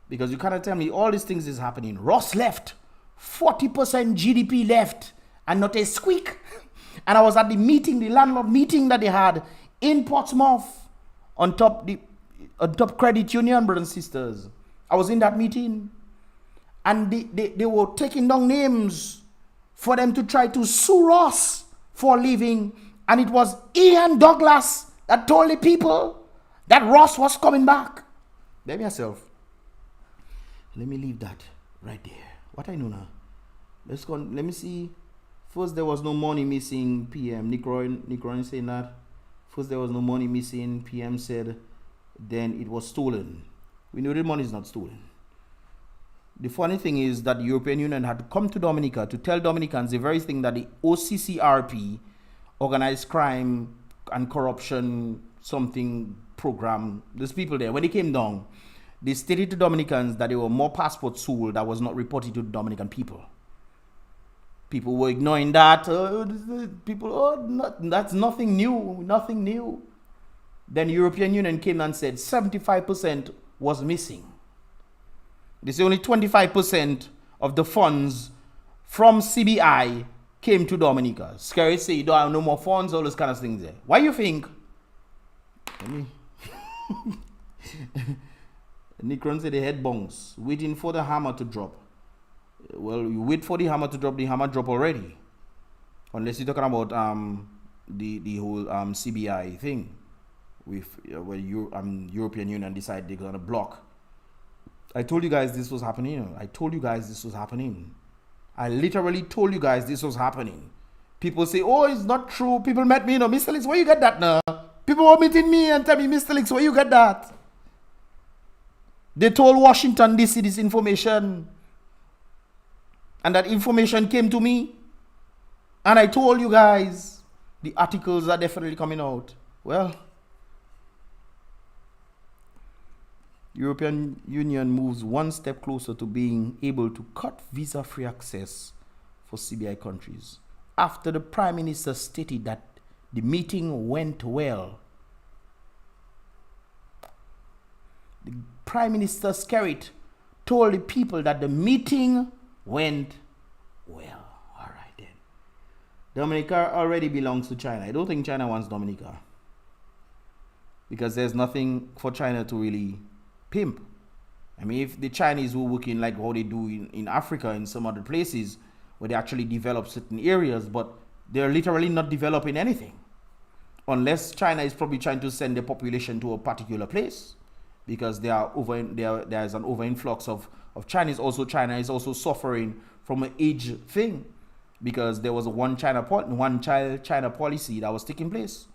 Because you cannot tell me all these things is happening. Ross left. 40% GDP left. And not a squeak. And I was at the meeting, the landlord meeting that they had in Portsmouth. On top credit union, brothers and sisters. I was in that meeting. And they were taking down names for them to try to sue Ross for leaving. And it was Ian Douglas that told the people that Ross was coming back. Let me leave that right there. What I know now. Let me see. First, there was no money missing. PM Nick Ryan saying that. First, there was no money missing. PM said, then it was stolen. We know the money is not stolen. The funny thing is that the European Union had to come to Dominica to tell Dominicans the very thing that the OCCRP, Organized Crime and Corruption something program, these people there, when they came down, they stated to Dominicans that there were more passports sold that was not reported to the Dominican people. People were ignoring that. That's nothing new. Then the European Union came and said 75% was missing. They say only 25% of the funds from CBI came to Dominica. Skerrit say you don't have no more funds, all those kind of things there. Why you think? Nick Run said the head bongs, waiting for the hammer to drop. Well, you wait for the hammer to drop, the hammer drop already. Unless you're talking about the whole CBI thing with where European Union decide they're gonna block. I told you guys this was happening. I literally told you guys this was happening. People say, oh, it's not true. People met me, Mr. Lix, where you get that now? People were meeting me and tell me, Mr. Lix, where you get that? They told Washington DC this information. And that information came to me. And I told you guys, the articles are definitely coming out. Well, European Union moves one step closer to being able to cut visa-free access for CBI countries after the Prime Minister stated that the meeting went well. The Prime Minister Skerrit told the people that the meeting went well. All right then. Dominica already belongs to China. I don't think China wants Dominica, because there's nothing for China to really pimp. I mean, if the Chinese were working like how they do in Africa and some other places where they actually develop certain areas, but they're literally not developing anything. Unless China is probably trying to send the population to a particular place, because there's an over-influx of Chinese. Also, China is also suffering from an age thing, because there was a one-child China policy that was taking place,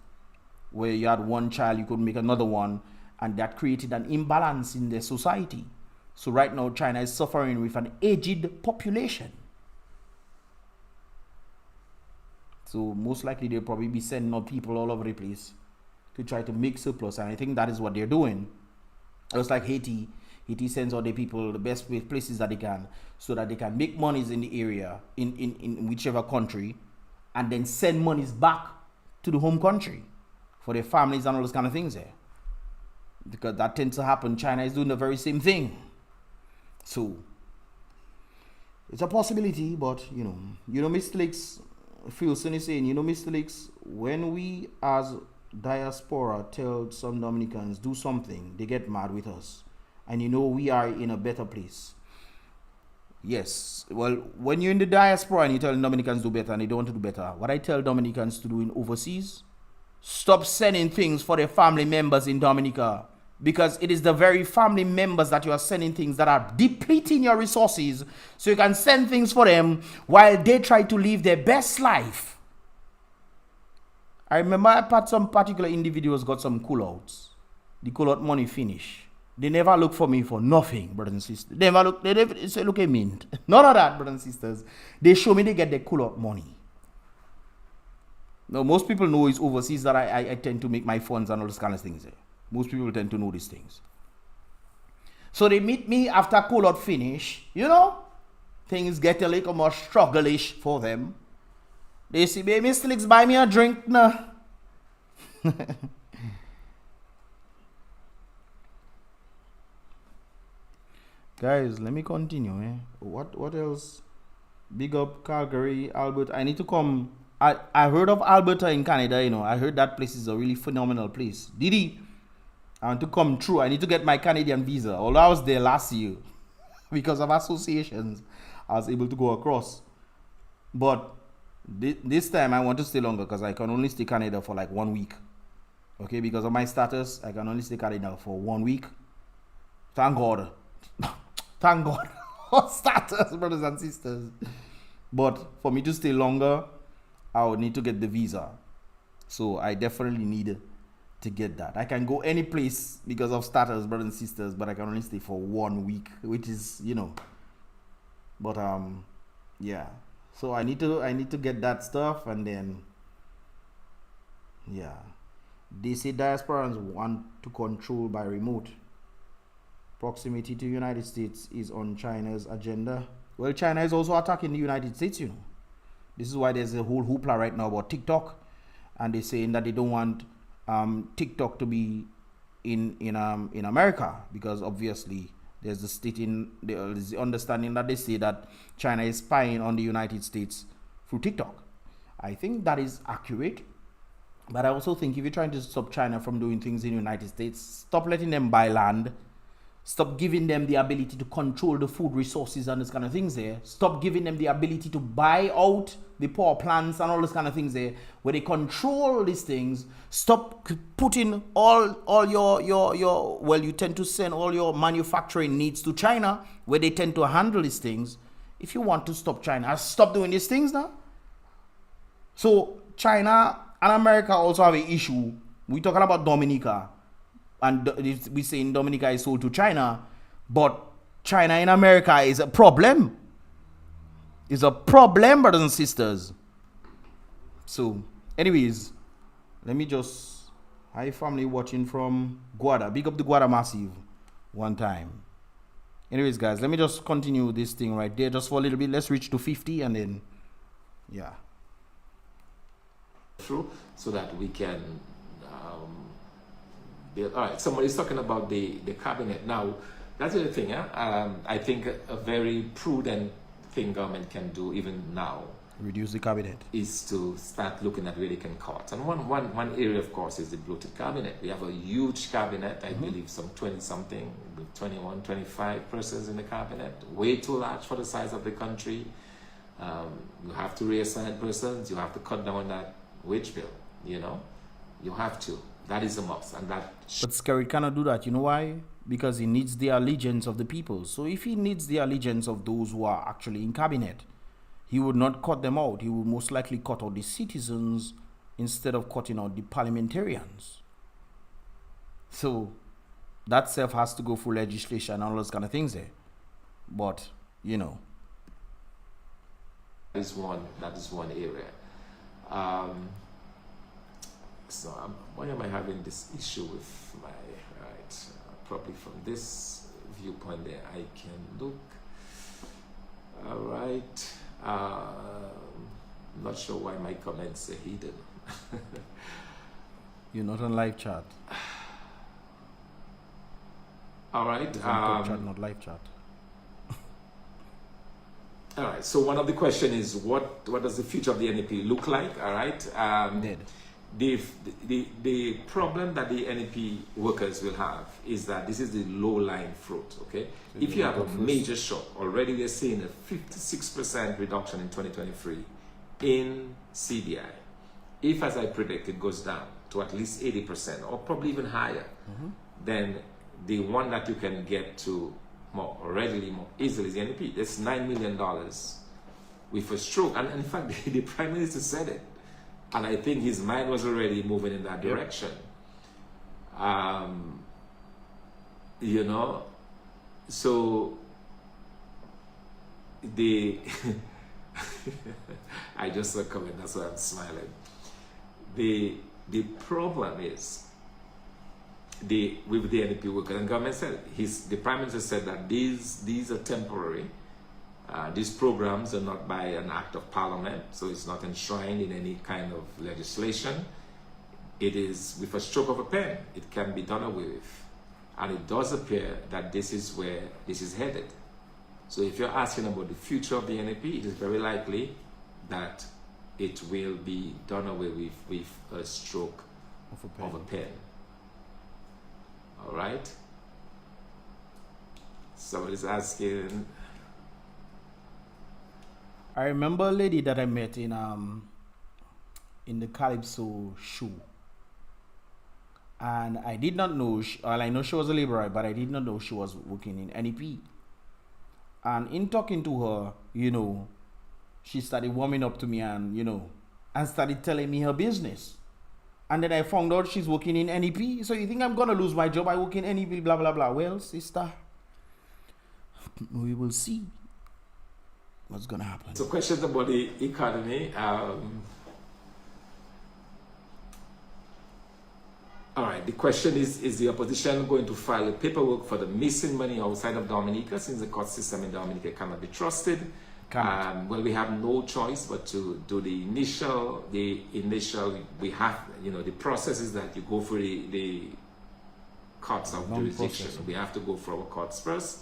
where you had one child, you could make another one, and that created an imbalance in the society. So right now, China is suffering with an aged population. So most likely they'll probably be sending out people all over the place to try to make surplus, and I think that is what they're doing. Just like Haiti. Haiti sends out the people the best places that they can, so that they can make monies in the area, in whichever country, and then send monies back to the home country for their families and all those kind of things there. Because that tends to happen. China is doing the very same thing. So it's a possibility, but Mr. Lakes, Philson is saying, Mr. Lakes, when we as diaspora tell some Dominicans do something, they get mad with us. And we are in a better place. Yes. Well, when you're in the diaspora and you tell Dominicans do better and they don't want to do better, what I tell Dominicans to do in overseas, stop sending things for their family members in Dominica. Because it is the very family members that you are sending things that are depleting your resources, so you can send things for them while they try to live their best life. I remember I had some particular individuals got some cool-outs. The cool-out money finish. They never look for me for nothing, brothers and sisters. They never say, look at me. None of that, brothers and sisters. They show me they get their cool-out money. Now, most people know it's overseas that I tend to make my funds and all those kind of things. Most people tend to know these things. So they meet me after cool-out finish. Things get a little more struggle-ish for them. They say, baby, Mr. Licks, buy me a drink now. Guys, let me continue. What else? Big up Calgary, Alberta. I need to come. I heard of Alberta in Canada, I heard that place is a really phenomenal place. Didi, I want to come through. I need to get my Canadian visa. Although I was there last year, because of associations, I was able to go across. But this time I want to stay longer because I can only stay Canada for like 1 week. Okay, because of my status, I can only stay Canada for 1 week. Thank God. Thank God. Status, brothers and sisters. But for me to stay longer, I would need to get the visa. So I definitely need to get that. I can go any place because of status, brothers and sisters, but I can only stay for 1 week, which is, but yeah. So I need to get that stuff, and then yeah. They say diasporans want to control by remote. Proximity to the United States is on China's agenda. Well, China is also attacking the United States, This is why there's a whole hoopla right now about TikTok, and they're saying that they don't want TikTok to be in America, because obviously there's the understanding that they say that China is spying on the United States through TikTok. I think that is accurate, but I also think if you're trying to stop China from doing things in the United States, stop letting them buy land. Stop giving them the ability to control the food resources and those kind of things there. Stop giving them the ability to buy out the power plants and all those kind of things there, where they control these things. Stop putting all your well, you tend to send all your manufacturing needs to China, where they tend to handle these things. If you want to stop China, stop doing these things now. So China and America also have an issue. We're talking about Dominica. And we say in Dominica is sold to China, but China in America is a problem. It's a problem, brothers and sisters. So, anyways, let me just... Hi, family watching from Guada. Big up the Guada Massive one time. Anyways, guys, let me just continue this thing right there just for a little bit. Let's reach to 50 and then, yeah. Through so that we can... all right, somebody's talking about the cabinet. Now, that's the thing. I think a very prudent thing government can do even now, reduce the cabinet, is to start looking at where they can cut. And one area, of course, is the bloated cabinet. We have a huge cabinet, I believe some 20-something, 21, 25 persons in the cabinet. Way too large for the size of the country. You have to reassign persons. You have to cut down on that wage bill, You have to. That is a must, and that. But Scary cannot do that. You know why? Because he needs the allegiance of the people. So if he needs the allegiance of those who are actually in cabinet, he would not cut them out. He would most likely cut out the citizens instead of cutting out the parliamentarians. So that self has to go through legislation and all those kind of things there. But that is one area. So why am I having this issue with my, right, probably from this viewpoint there, I can look, all right, not sure why my comments are hidden. You're not on live chat. All right. Top chat, not live chat. All right. So one of the question is what does the future of the NEP look like? All right. Dead. The problem that the NEP workers will have is that this is the low-lying fruit. Okay. So if you have a major shock, already we're seeing a 56% reduction in 2023 in CBI. If, as I predict, it goes down to at least 80% or probably even higher, then the one that you can get to more readily, more easily is the NEP. That's $9 million with a stroke. And in fact, the Prime Minister said it. And I think his mind was already moving in that direction. You know, so the I just saw a comment, that's why I'm smiling. The problem is with the NEP workers, and government said the Prime Minister said that these are temporary. These programs are not by an act of Parliament, so it's not enshrined in any kind of legislation. It is with a stroke of a pen. It can be done away with. And it does appear that this is where this is headed. So if you're asking about the future of the NEP, it is very likely that it will be done away with a stroke of a pen. All right? Somebody's asking... I remember a lady that I met in the Calypso show, and I did not know. Well, I know she was a laborer, but I did not know she was working in NEP. And in talking to her, you know, she started warming up to me, and and started telling me her business. And then I found out she's working in NEP. So you think I'm gonna lose my job? I work in NEP, blah blah blah. Well, sister, we will see what's gonna happen. So questions about the economy. All right, the question is the opposition going to file a paperwork for the missing money outside of Dominica, since the court system in Dominica cannot be trusted? Well, we have no choice but to do the initial, we have, the process is that you go for the courts of jurisdiction. We have to go for our courts first,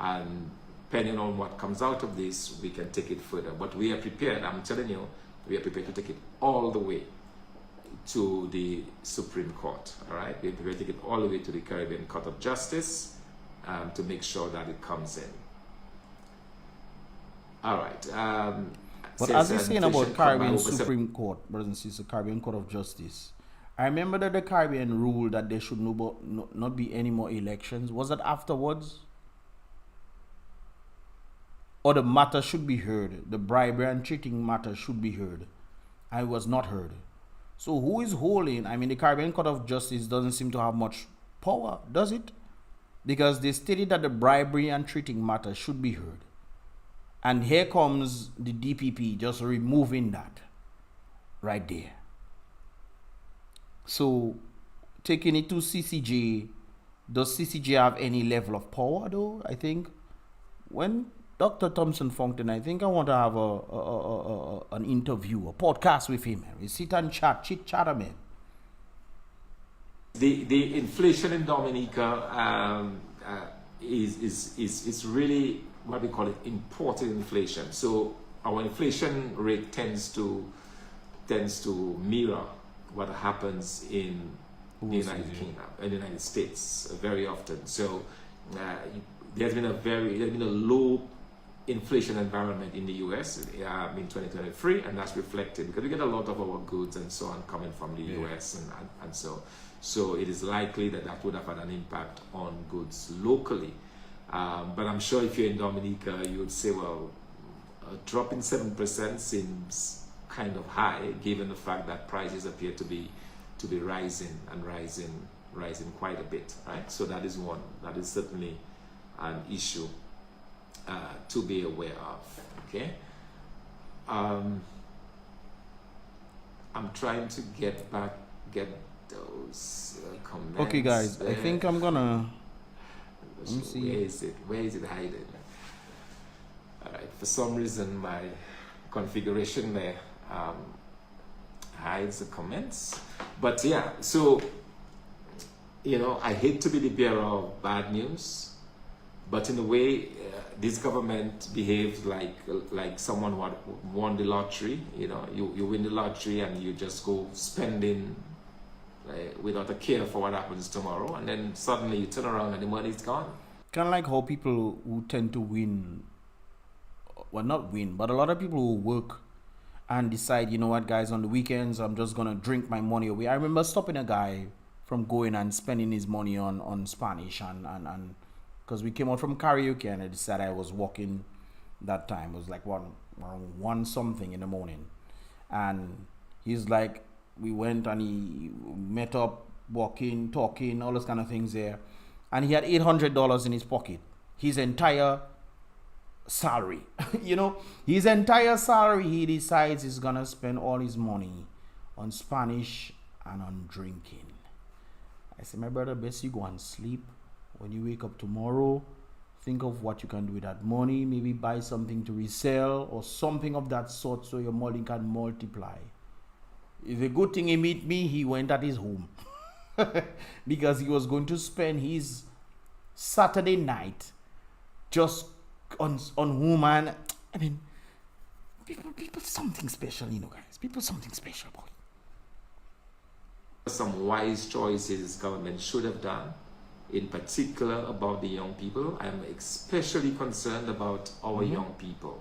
and depending on what comes out of this, we can take it further. But we are prepared, I'm telling you, we are prepared to take it all the way to the Supreme Court, all right? We are prepared to take it all the way to the Caribbean Court of Justice to make sure that it comes in. All right. But as you're saying about Caribbean Supreme Court, brothers and sisters, Caribbean Court of Justice, I remember that the Caribbean ruled that there should not be any more elections. Was that afterwards? Or the matter should be heard? The bribery and cheating matter should be heard. I was not heard. So who is holding? I mean, the Caribbean Court of Justice doesn't seem to have much power, does it? Because they stated that the bribery and cheating matter should be heard. And here comes the DPP just removing that right there. So taking it to CCJ, does CCJ have any level of power though? I think when Dr. Thomson Fontaine, I think I want to have an interview, a podcast with him. We sit and chit-chat, man. The inflation in Dominica is really what we call it imported inflation. So our inflation rate tends to mirror what happens in the United Kingdom, in the United States very often. So there's been a low inflation environment in the US in 2023, and that's reflected because we get a lot of our goods and so on coming from the US, and so it is likely that would have had an impact on goods locally. But I'm sure if you're in Dominica, you would say, well, a drop in 7% seems kind of high, given the fact that prices appear to be rising quite a bit, right? So that is one. That is certainly an issue to be aware of. Okay. I'm trying to get those comments. Okay, guys, there. I think I'm gonna. Let me see. Where is it hiding? All right. For some reason, my configuration there hides the comments. But yeah, so I hate to be the bearer of bad news, but in a way, this government behaves like someone who won the lottery. You win the lottery and you just go spending without a care for what happens tomorrow, and then suddenly you turn around and the money's gone. Kind of like how people who tend to win, well, not win, but a lot of people who work and decide, you know what, guys, on the weekends I'm just gonna drink my money away. I remember stopping a guy from going and spending his money on Spanish and because we came out from karaoke and I decided I was walking that time. It was like one something in the morning, and he's like, we went and he met up, walking, talking, all those kind of things there, and he had $800 in his pocket, his entire salary. His entire salary. He decides he's gonna spend all his money on Spanish and on drinking. I said, my brother, best you go and sleep. When you wake up tomorrow, think of what you can do with that money. Maybe buy something to resell or something of that sort so your money can multiply. It's a good thing he met me. He went at his home because he was going to spend his Saturday night just on home. And I mean, people something special, guys. People something special, boy. Some wise choices government should have done, in particular about the young people. I'm especially concerned about our young people.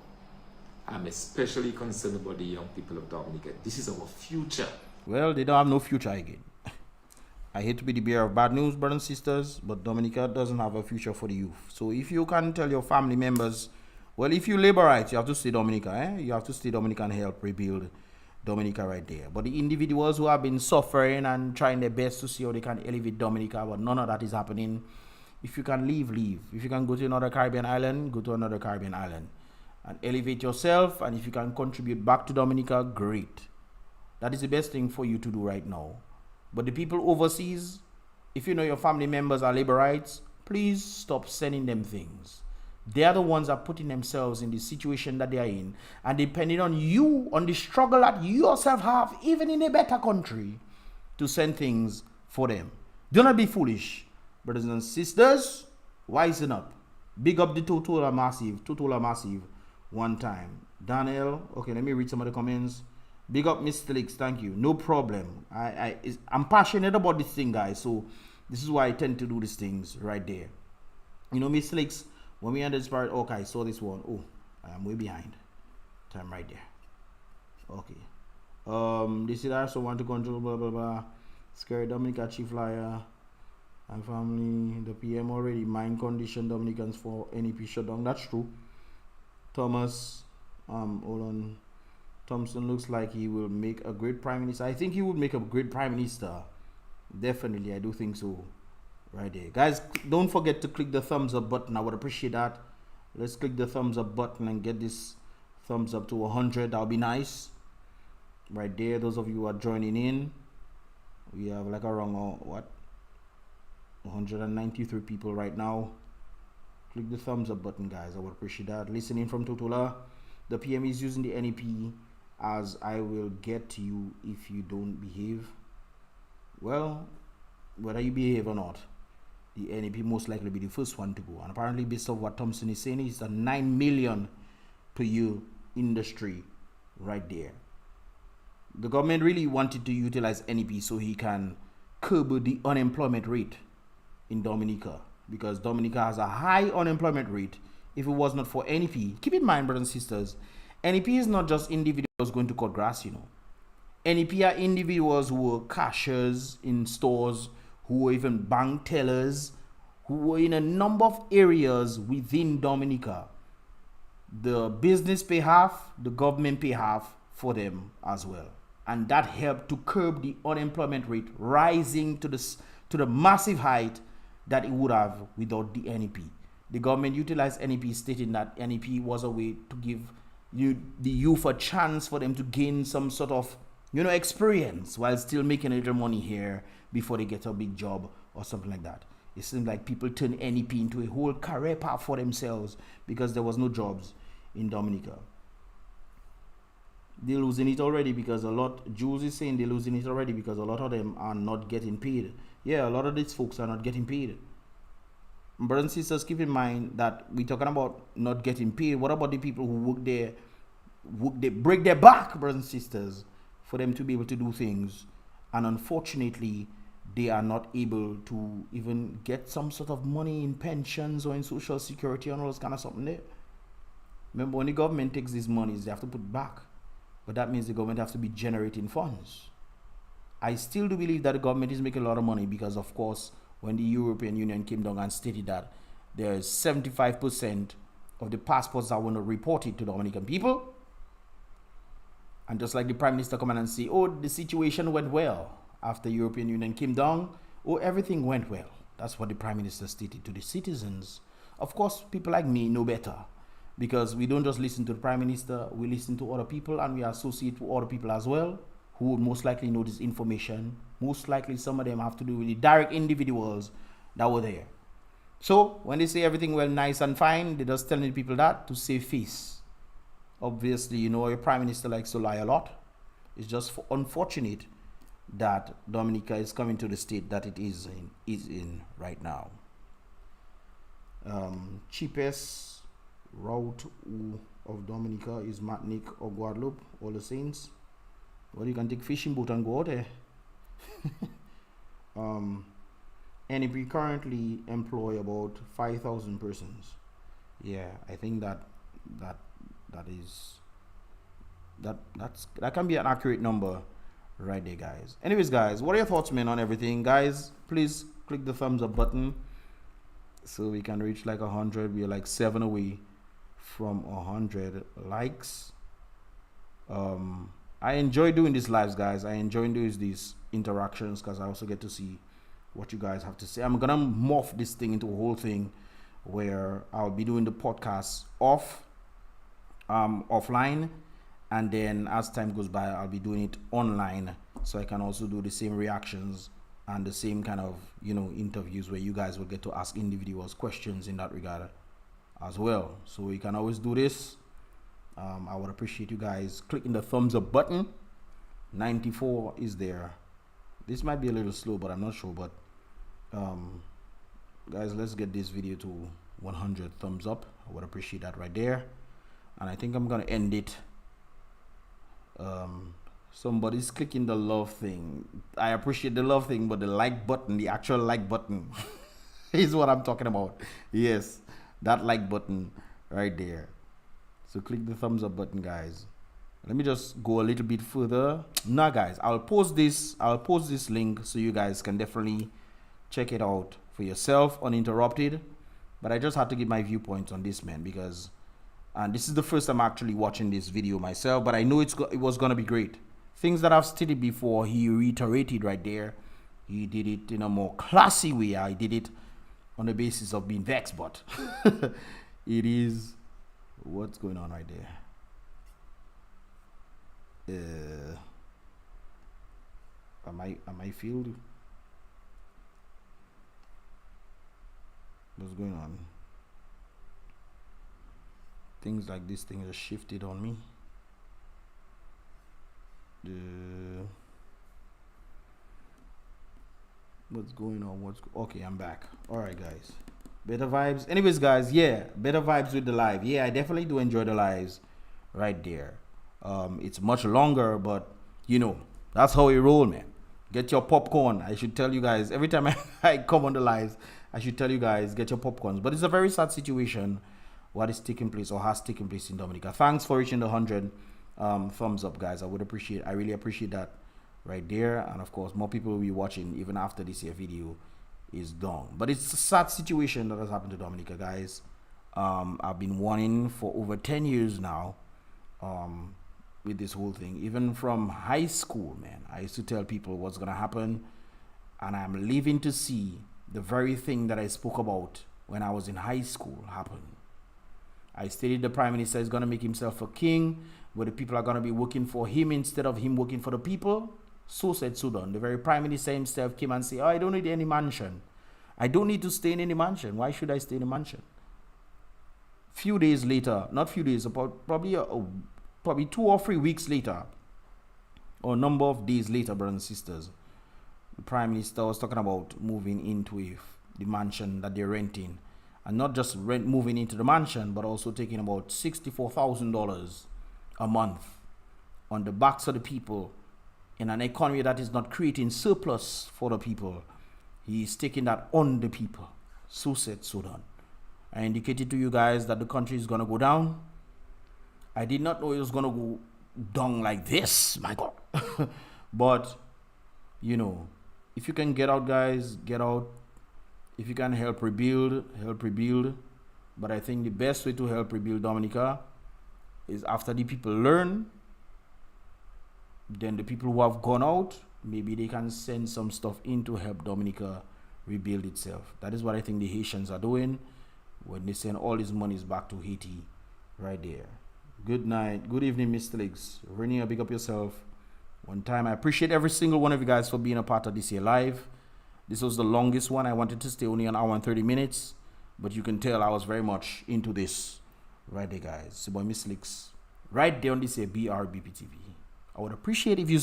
I'm especially concerned about the young people of Dominica. This is our future. Well, they don't have no future again. I hate to be the bearer of bad news, brothers and sisters, but Dominica doesn't have a future for the youth. So if you can tell your family members, well, if you labor rights, you have to stay Dominica. You have to stay Dominica and help rebuild Dominica right there. But the individuals who have been suffering and trying their best to see how they can elevate Dominica, but none of that is happening. If you can leave. If you can go to another Caribbean island, go to another Caribbean island and elevate yourself. And if you can contribute back to Dominica, great. That is the best thing for you to do right now. But the people overseas, if you know your family members are labor rights, please stop sending them things. They are the ones that are putting themselves in the situation that they are in, and depending on you, on the struggle that you yourself have, even in a better country, to send things for them. Do not be foolish, brothers and sisters. Wisen up. Big up the Totola Massive one time. Daniel, okay, let me read some of the comments. Big up Mr. Leaks, thank you. No problem. I'm passionate about this thing, guys, so this is why I tend to do these things right there. Mr. Leaks, when we ended this part, okay, I saw this one. Oh, I am way behind. Time right there. Okay. This is also want to control, blah, blah, blah. Scary Dominica chief liar. And family, the PM already mind condition Dominicans for NEP shutdown. That's true. Thomas, hold on. Thomson looks like he will make a great prime minister. I think he would make a great prime minister. Definitely, I do think so. Right there, guys, don't forget to click the thumbs up button. I would appreciate that. Let's click the thumbs up button and get this thumbs up to 100. That'll be nice. Right there, those of you who are joining in, we have like around 193 people right now. Click the thumbs up button, guys. I would appreciate that. Listening from Totola, the PM is using the NEP as I will get you if you don't behave. Well, whether you behave or not, the NEP most likely be the first one to go. And apparently, based on what Thomson is saying, it's a 9 million per year industry right there. The government really wanted to utilize NEP so he can curb the unemployment rate in Dominica, because Dominica has a high unemployment rate. If it was not for NEP, keep in mind, brothers and sisters, NEP is not just individuals going to cut grass, NEP are individuals who were cashiers in stores, who were even bank tellers, who were in a number of areas within Dominica. The business pay half, the government pay half for them as well. And that helped to curb the unemployment rate rising to the massive height that it would have without the NEP. The government utilized NEP, stating that NEP was a way to give the youth a chance for them to gain some sort of experience while still making a little money here before they get a big job or something like that. It seems like people turn NEP into a whole career path for themselves because there was no jobs in Dominica. They're losing it already because Jules is saying they're losing it already because a lot of them are not getting paid. Yeah, a lot of these folks are not getting paid. Brothers and sisters, keep in mind that we're talking about not getting paid. What about the people who work there, they break their back, brothers and sisters, for them to be able to do things, and unfortunately they are not able to even get some sort of money in pensions or in social security and all this kind of something there. Remember, when the government takes these monies, they have to put it back, but that means the government has to be generating funds. I still do believe that the government is making a lot of money because, of course, when the European Union came down and stated that there's 75% of the passports that were not reported to the Dominican people, and just like the Prime Minister come in and say, oh, the situation went well after the European Union came down, oh, everything went well. That's what the Prime Minister stated to the citizens. Of course, people like me know better because we don't just listen to the Prime Minister, we listen to other people and we associate with other people as well who would most likely know this information. Most likely some of them have to do with the direct individuals that were there. So when they say everything well, nice and fine, they're just telling people that to save face. Obviously, your Prime Minister likes to lie a lot. It's just unfortunate that Dominica is coming to the state that it is in right now. Cheapest route of Dominica is Martinique or Guadeloupe, all the saints. Well, you can take fishing boat and go out there. NEP currently employ about 5,000 persons. Yeah, I think that can be an accurate number right there, guys. Anyways, guys, what are your thoughts, man, on everything? Guys, please click the thumbs up button so we can reach like 100. We are like 7 away from 100 likes. I enjoy doing these lives, guys. I enjoy doing these interactions because I also get to see what you guys have to say. I'm gonna morph this thing into a whole thing where I'll be doing the podcast offline, and then as time goes by I'll be doing it online so I can also do the same reactions and the same kind of interviews where you guys will get to ask individuals questions in that regard as well. So we can always do this. I would appreciate you guys clicking the thumbs up button. 94 is there. This might be a little slow, but I'm not sure. But guys, let's get this video to 100 thumbs up. I would appreciate that right there. And I think I'm gonna end it. Somebody's clicking the love thing. I appreciate the love thing, but the like button, the actual like button is what I'm talking about. Yes, that like button right there. So click the thumbs up button, guys. Let me just go a little bit further. Nah, guys, I'll post this link so you guys can definitely check it out for yourself uninterrupted. But I just had to give my viewpoints on this, man, because this is the first time I'm actually watching this video myself, but I know it was gonna be great. Things that I've stated before, he reiterated right there. He did it in a more classy way. I did it on the basis of being vexed, but it is what's going on right there. Am I filled? What's going on? Things like this thing just shifted on me. What's going on? Okay, I'm back. All right, guys. Better vibes. Anyways, guys, yeah, better vibes with the live. Yeah, I definitely do enjoy the lives right there. It's much longer, but that's how we roll, man. Get your popcorn. I should tell you guys every time I come on the lives, I should tell you guys, get your popcorns. But it's a very sad situation what is taking place or has taken place in Dominica. Thanks for reaching the 100 thumbs up, guys. I really appreciate that right there. And of course, more people will be watching even after this here video is done. But it's a sad situation that has happened to Dominica, guys. I've been warning for over 10 years now with this whole thing. Even from high school, man, I used to tell people what's gonna happen, and I'm living to see the very thing that I spoke about when I was in high school happen. I stated the Prime Minister is going to make himself a king, where the people are going to be working for him instead of him working for the people. So said Sudan. The very Prime Minister himself came and said, oh, I don't need any mansion. I don't need to stay in any mansion. Why should I stay in a mansion? Few days later, not few days, about probably 2 or 3 weeks later, or a number of days later, brothers and sisters, the Prime Minister was talking about moving into the mansion that they're renting. And not just moving into the mansion, but also taking about $64,000 a month on the backs of the people in an economy that is not creating surplus for the people. He is taking that on the people. So said Sudan. I indicated to you guys that the country is going to go down. I did not know it was going to go down like this, my God. But, you know, if you can get out, guys, get out. If you can help rebuild, help rebuild. But I think the best way to help rebuild Dominica is after the people learn, then the people who have gone out, maybe they can send some stuff in to help Dominica rebuild itself. That is what I think the Haitians are doing when they send all these monies back to Haiti right there. Good night. Good evening, Mr. Legs. Rainier, big up yourself. One time, I appreciate every single one of you guys for being a part of this year live. This was the longest one. I wanted to stay only an hour and 30 minutes, but you can tell I was very much into this right there, guys. So boy, Mr. Legs, right there on this here, BrBpTV. I would appreciate if you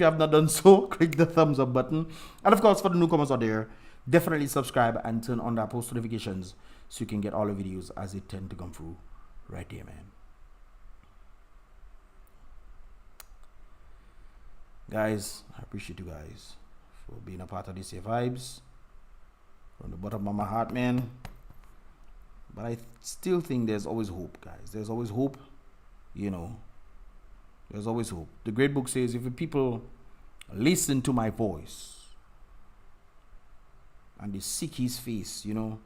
have not done so, click the thumbs up button. And of course, for the newcomers out there, definitely subscribe and turn on that post notifications so you can get all the videos as they tend to come through right there, man. Guys, I appreciate you guys for being a part of this here vibes from the bottom of my heart, man. But I still think there's always hope, guys. There's always hope, you know. There's always hope. The great book says, if the people listen to my voice and they seek his face, you know,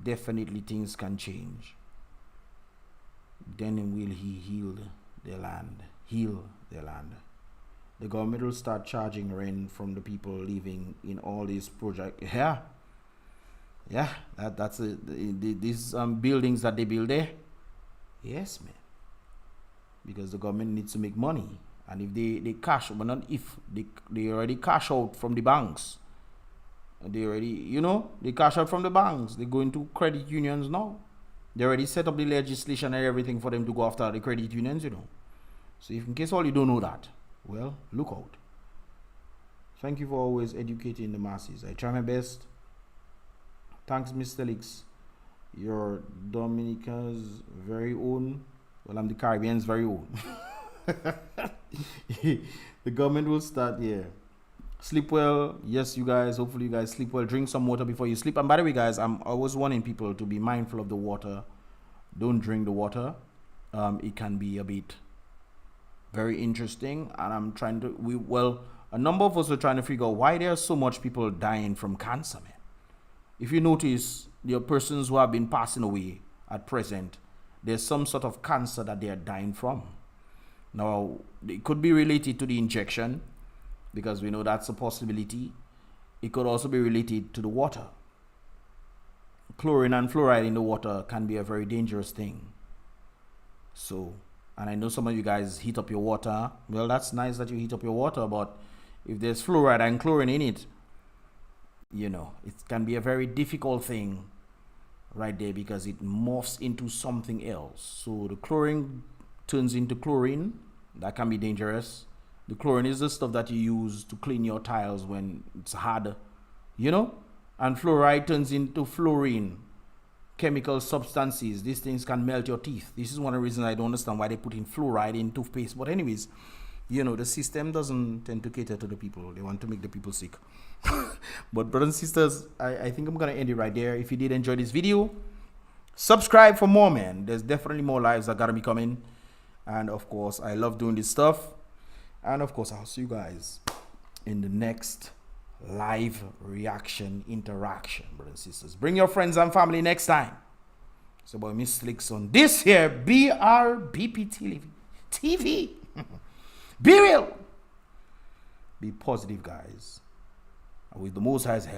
definitely things can change. Then will he heal their land. The government will start charging rent from the people living in all these projects. Yeah, that's these buildings that they build there. Yes, man. Because the government needs to make money, and if they cash, but not if they already cash out from the banks. They already, you know, they cash out from the banks. They go into credit unions now. They already set up the legislation and everything for them to go after the credit unions, you know. So if in case all you don't know that, well, look out. Thank you for always educating the masses. I try my best. Thanks, Mr. Leaks. You're Dominica's very own. Well, I'm the Caribbean's very own. The government will start here. Sleep well. Yes, you guys. Hopefully you guys sleep well. Drink some water before you sleep. And by the way, guys, I'm always warning people to be mindful of the water. Don't drink the water. It can be a bit very interesting. And I'm trying to, a number of us are trying to figure out why there are so much people dying from cancer, man. If you notice, there are persons who have been passing away at present. There's some sort of cancer that they are dying from. Now, it could be related to the injection, because we know that's a possibility. It could also be related to the water. Chlorine and fluoride in the water can be a very dangerous thing. So, and I know some of you guys heat up your water. Well, that's nice that you heat up your water, but if there's fluoride and chlorine in it, you know, it can be a very difficult thing right there, because it morphs into something else. So the chlorine turns into chlorine. That can be dangerous. The chlorine is the stuff that you use to clean your tiles when it's hard, you know. And fluoride turns into fluorine, chemical substances. These things can melt your teeth. This is one of the reasons I don't understand why they put in fluoride in toothpaste. But anyways, you know, the system doesn't tend to cater to the people. They want to make the people sick. But brothers and sisters, I think I'm going to end it right there. If you did enjoy this video, subscribe for more, man. There's definitely more lives that got to be coming. And of course, I love doing this stuff. And of course, I'll see you guys in the next live reaction interaction, brothers and sisters. Bring your friends and family next time. So boy, Miss Slicks on this here BrBpTV. Be real. Be positive, guys. And with the Most High's help.